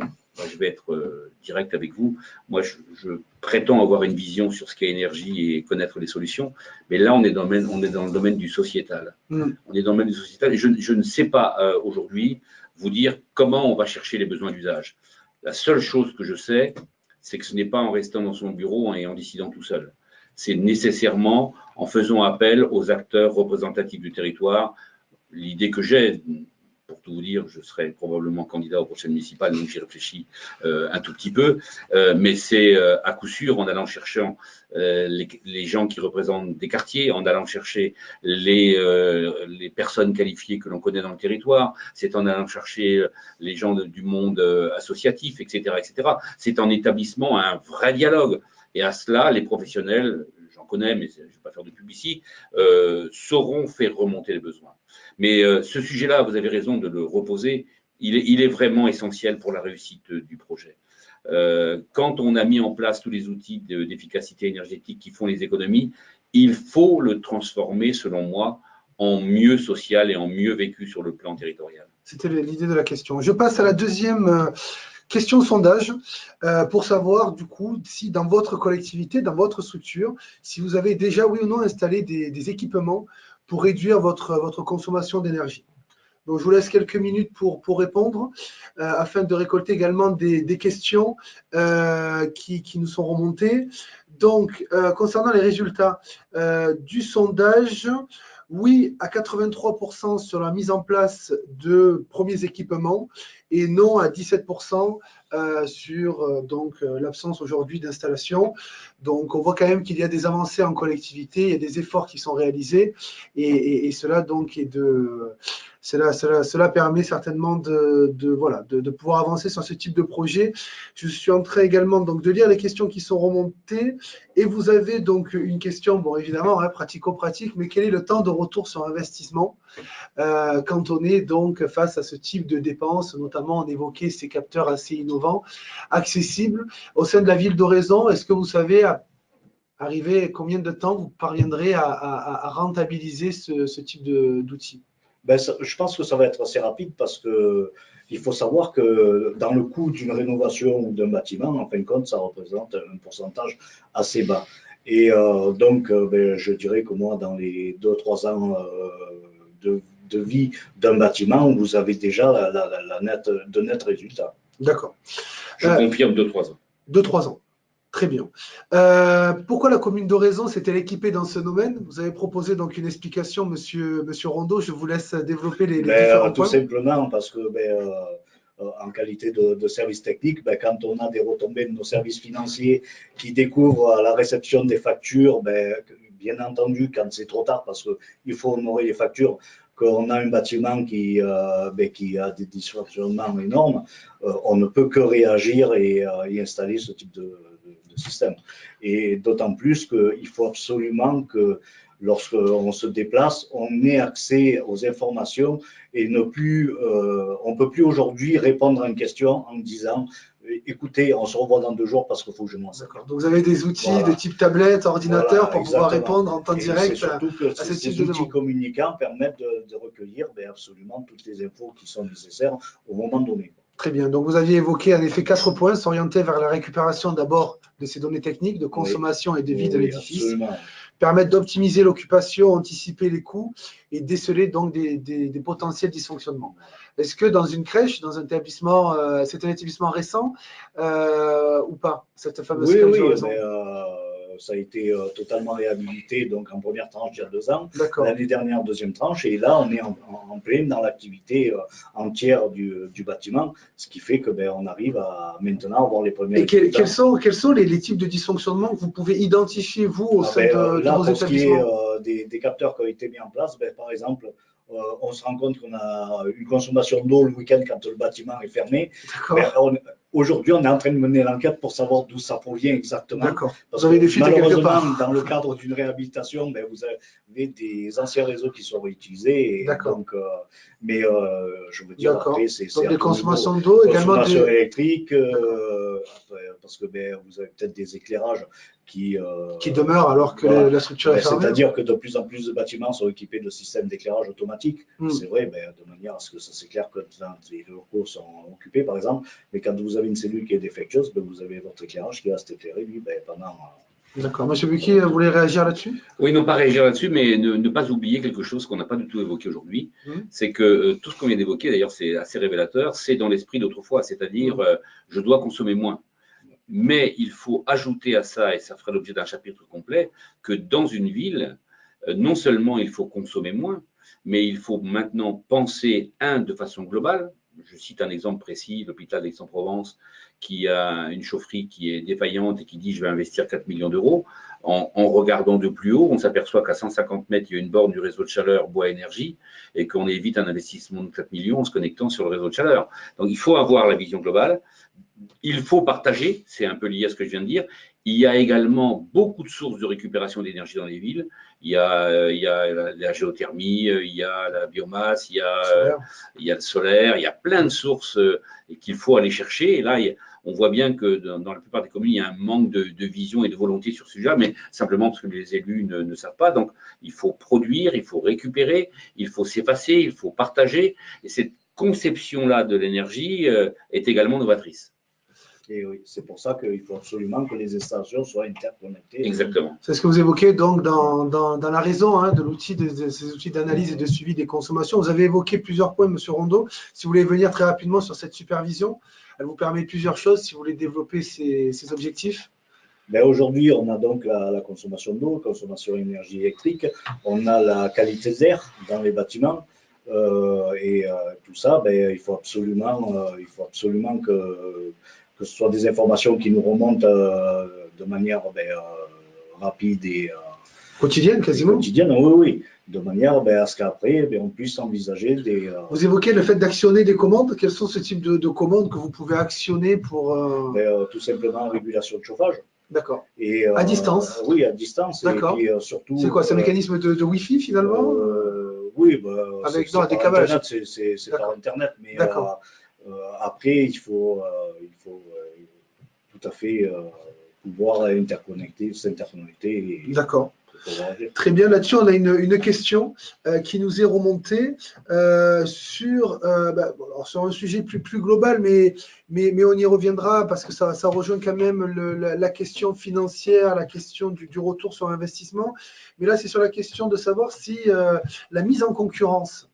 je vais être direct avec vous. Moi, je prétends avoir une vision sur ce qu'est énergie et connaître les solutions. Mais là, on est dans le domaine du sociétal. On est dans le domaine du sociétal. Et je ne sais pas aujourd'hui vous dire comment on va chercher les besoins d'usage. La seule chose que je sais, c'est que ce n'est pas en restant dans son bureau et en décidant tout seul. C'est nécessairement en faisant appel aux acteurs représentatifs du territoire. L'idée que j'ai, pour tout vous dire, je serai probablement candidat aux prochaines municipales, donc j'y réfléchis un tout petit peu, mais c'est à coup sûr en allant chercher les gens qui représentent des quartiers, en allant chercher les personnes qualifiées que l'on connaît dans le territoire, c'est en allant chercher les gens du monde associatif, etc., etc. C'est en établissement un vrai dialogue. Et à cela, les professionnels, j'en connais, mais je ne vais pas faire de publicité, sauront faire remonter les besoins. Mais ce sujet-là, vous avez raison de le reposer, il est vraiment essentiel pour la réussite du projet. Quand on a mis en place tous les outils d'efficacité énergétique qui font les économies, il faut le transformer, selon moi, en mieux social et en mieux vécu sur le plan territorial. C'était l'idée de la question. Je passe à la deuxième question sondage pour savoir du coup si dans votre collectivité, dans votre structure, si vous avez déjà oui ou non installé des équipements pour réduire votre consommation d'énergie. Donc je vous laisse quelques minutes pour répondre afin de récolter également des questions qui nous sont remontées. Donc concernant les résultats du sondage, oui à 83% sur la mise en place de premiers équipements et non à 17% sur l'absence aujourd'hui d'installation. Donc on voit quand même qu'il y a des avancées en collectivité, il y a des efforts qui sont réalisés et cela donc cela permet certainement de pouvoir avancer sur ce type de projet. Je suis en train également donc de lire les questions qui sont remontées et vous avez donc une question, bon évidemment hein, pratico-pratique, mais quel est le temps de retour sur investissement quand on est donc face à ce type de dépenses, notamment on évoquait ces capteurs assez innovants, accessibles au sein de la ville d'Oraison. Est-ce que vous savez arriver combien de temps vous parviendrez à rentabiliser ce type d'outils? Ben, je pense que ça va être assez rapide parce que il faut savoir que dans le coût d'une rénovation ou d'un bâtiment, en fin de compte, ça représente un pourcentage assez bas. Et ben, je dirais que moi, dans les 2-3 ans de vie d'un bâtiment, vous avez déjà de nets résultats. D'accord. Je confirme 2-3 ans. 2-3 ans. Très bien. Pourquoi la commune d'Oraison s'est-elle équipée dans ce domaine? Vous avez proposé donc une explication, monsieur Rondeau. Je vous laisse développer les différents tout points. Tout simplement parce que en qualité de service technique, quand on a des retombées de nos services financiers qui découvrent à la réception des factures, bien entendu, quand c'est trop tard, parce qu'il faut honorer les factures, qu'on a un bâtiment qui a des dysfonctionnements énormes, on ne peut que réagir et installer ce type de système. Et d'autant plus qu'il faut absolument que lorsqu'on se déplace, on ait accès aux informations et on ne peut plus aujourd'hui répondre à une question en disant écoutez, on se revoit dans 2 jours parce qu'il faut que je m'en serve. D'accord. Donc vous avez des outils de type tablette, ordinateur pour pouvoir répondre en temps direct à ce type de demande. Ces outils communicants permettent de recueillir absolument toutes les infos qui sont nécessaires au moment donné. Très bien. Donc, vous aviez évoqué en effet 4 points, s'orienter vers la récupération d'abord de ces données techniques, de consommation et de vie de l'édifice, permettre d'optimiser l'occupation, anticiper les coûts et déceler donc des potentiels dysfonctionnements. Est-ce que dans une crèche, dans un établissement, c'est un établissement récent ou pas, cette fameuse crèche d'Oraison? Ça a été totalement réhabilité donc en première tranche il y a 2 ans, l'année dernière deuxième tranche, et là on est en plein dans l'activité entière du bâtiment, ce qui fait que on arrive à maintenant avoir les premiers. Et quels sont les types de dysfonctionnements que vous pouvez identifier vous au sein de vos établissements? Pour ce qui est des capteurs qui ont été mis en place, par exemple, on se rend compte qu'on a une consommation d'eau le week-end quand le bâtiment est fermé. Aujourd'hui, on est en train de mener l'enquête pour savoir d'où ça provient exactement. D'accord. Parce que malheureusement, dans le cadre d'une réhabilitation, vous avez des anciens réseaux qui sont réutilisés. D'accord. Mais je veux dire, après, c'est des consommations d'eau, également consommation électrique, parce que vous avez peut-être des éclairages qui demeurent alors que la structure est fermée. C'est-à-dire que de plus en plus de bâtiments sont équipés de systèmes d'éclairage automatique. C'est vrai, de manière à ce que ça s'éclaire quand les locaux sont occupés, par exemple. Mais quand vous avez une cellule qui est défectueuse, vous avez votre éclairage qui reste éclairé, lui, pendant. D'accord. Monsieur Bucchi, vous voulez réagir là-dessus? Oui, non pas réagir là-dessus, mais ne pas oublier quelque chose qu'on n'a pas du tout évoqué aujourd'hui. C'est que tout ce qu'on vient d'évoquer, d'ailleurs, c'est assez révélateur, c'est dans l'esprit d'autrefois, c'est-à-dire je dois consommer moins. Mais il faut ajouter à ça, et ça fera l'objet d'un chapitre complet, que dans une ville, non seulement il faut consommer moins, mais il faut maintenant penser, de façon globale. Je cite un exemple précis, l'hôpital d'Aix-en-Provence, qui a une chaufferie qui est défaillante et qui dit je vais investir 4 millions d'euros. En regardant de plus haut, on s'aperçoit qu'à 150 mètres, il y a une borne du réseau de chaleur bois énergie et qu'on évite un investissement de 4 millions en se connectant sur le réseau de chaleur. Donc il faut avoir la vision globale. Il faut partager, c'est un peu lié à ce que je viens de dire. Il y a également beaucoup de sources de récupération d'énergie dans les villes. Il y a la géothermie, il y a la biomasse, il y a le solaire, il y a plein de sources qu'il faut aller chercher. Et là, on voit bien que dans la plupart des communes, il y a un manque de vision et de volonté sur ce sujet, mais simplement parce que les élus ne savent pas. Donc, il faut produire, il faut récupérer, il faut s'effacer, il faut partager. Et cette conception-là de l'énergie est également novatrice. Et oui, c'est pour ça qu'il faut absolument que les installations soient interconnectées. Exactement. C'est ce que vous évoquez donc dans la raison de l'outil, ces outils d'analyse et de suivi des consommations. Vous avez évoqué plusieurs points, Monsieur Rondeau. Si vous voulez venir très rapidement sur cette supervision, elle vous permet plusieurs choses si vous voulez développer ces objectifs. Aujourd'hui, on a donc la consommation d'eau, consommation d'énergie électrique, on a la qualité d'air dans les bâtiments. Tout ça, ben, il faut absolument que ce soit des informations qui nous remontent de manière rapide et Quotidienne, quasiment. quotidienne. Oui, oui, de manière à ce qu'après, on puisse envisager des… Vous évoquez le fait d'actionner des commandes. Quels sont ce type de commandes que vous pouvez actionner pour… tout simplement régulation de chauffage. D'accord. Et, à distance. Oui, à distance. D'accord. Et puis surtout… C'est quoi, c'est un mécanisme de Wi-Fi finalement oui, avec c'est des par câblages. Internet, c'est par Internet, mais après, il faut tout à fait pouvoir s'interconnecter. D'accord. Très bien, là-dessus, on a une question qui nous est remontée sur un sujet plus global, mais on y reviendra parce que ça rejoint quand même la question financière, la question du retour sur investissement. Mais là, c'est sur la question de savoir si la mise en concurrence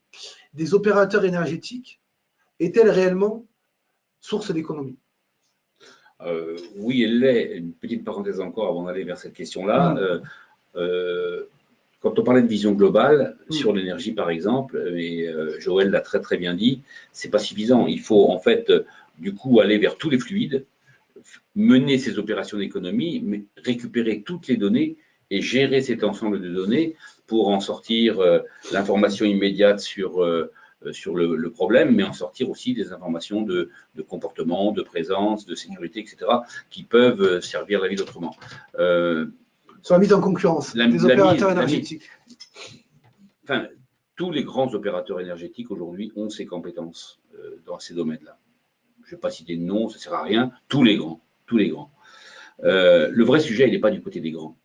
des opérateurs énergétiques est-elle réellement source d'économie? Oui, elle l'est. Une petite parenthèse encore avant d'aller vers cette question-là. Quand on parlait de vision globale sur l'énergie, par exemple, et Joël l'a très très bien dit, c'est pas suffisant. Il faut en fait, du coup, aller vers tous les fluides, mener ces opérations d'économie, mais récupérer toutes les données et gérer cet ensemble de données pour en sortir l'information immédiate sur le problème, mais en sortir aussi des informations de comportement, de présence, de sécurité, etc., qui peuvent servir la vie autrement. Sur la mise en concurrence des opérateurs énergétiques. Enfin, tous les grands opérateurs énergétiques aujourd'hui ont ces compétences dans ces domaines-là. Je ne vais pas citer de nom, ça ne sert à rien. Tous les grands. Le vrai sujet, il n'est pas du côté des grands.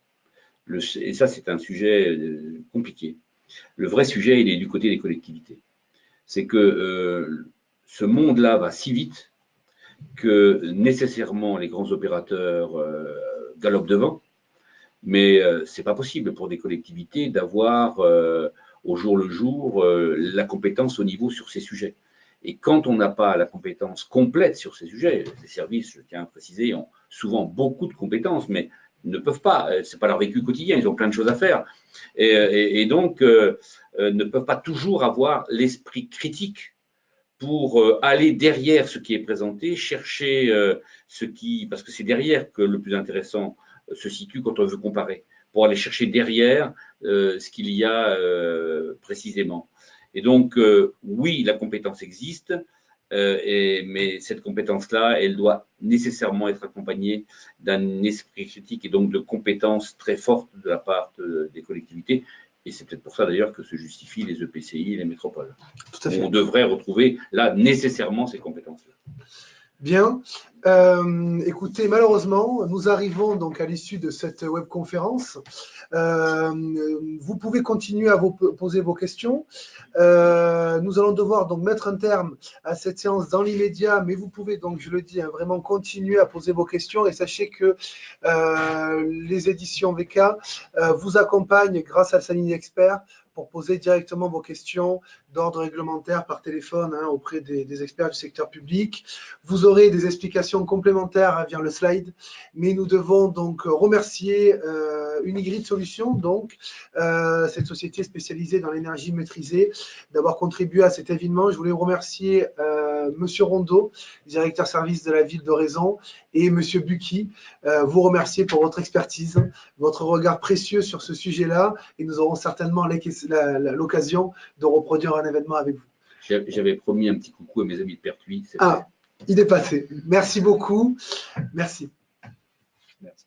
Et ça, c'est un sujet compliqué. Le vrai sujet, il est du côté des collectivités. C'est que ce monde-là va si vite que nécessairement les grands opérateurs galopent devant. Mais ce n'est pas possible pour des collectivités d'avoir au jour le jour la compétence au niveau sur ces sujets. Et quand on n'a pas la compétence complète sur ces sujets, les services, je tiens à préciser, ont souvent beaucoup de compétences, mais ne peuvent pas, ce n'est pas leur vécu quotidien, ils ont plein de choses à faire. Et donc, ne peuvent pas toujours avoir l'esprit critique pour aller derrière ce qui est présenté, chercher parce que c'est derrière que le plus intéressant se situe quand on veut comparer, pour aller chercher derrière ce qu'il y a précisément. Et donc, oui, la compétence existe, mais cette compétence-là, elle doit nécessairement être accompagnée d'un esprit critique et donc de compétences très fortes de la part des collectivités. Et c'est peut-être pour ça d'ailleurs que se justifient les EPCI et les métropoles. Tout à fait. On devrait retrouver là nécessairement ces compétences-là. Bien. Écoutez, malheureusement, nous arrivons donc à l'issue de cette webconférence. Vous pouvez continuer à vous poser vos questions. Nous allons devoir donc mettre un terme à cette séance dans l'immédiat, mais vous pouvez donc, je le dis, vraiment continuer à poser vos questions et sachez que les éditions VK vous accompagnent grâce à sa ligne expert pour poser directement vos questions d'ordre réglementaire par téléphone auprès des experts du secteur public. Vous aurez des explications complémentaires via le slide, mais nous devons donc remercier Unigrid Solutions, donc cette société spécialisée dans l'énergie maîtrisée, d'avoir contribué à cet événement. Je voulais remercier Monsieur Rondeau, directeur service de la ville d'Oraison, et Monsieur Bucky, vous remercier pour votre expertise, votre regard précieux sur ce sujet-là, et nous aurons certainement l'occasion de reproduire un événement avec vous. J'avais promis un petit coucou à mes amis de Pertuis. Ah, il est passé. Merci beaucoup. Merci. Merci.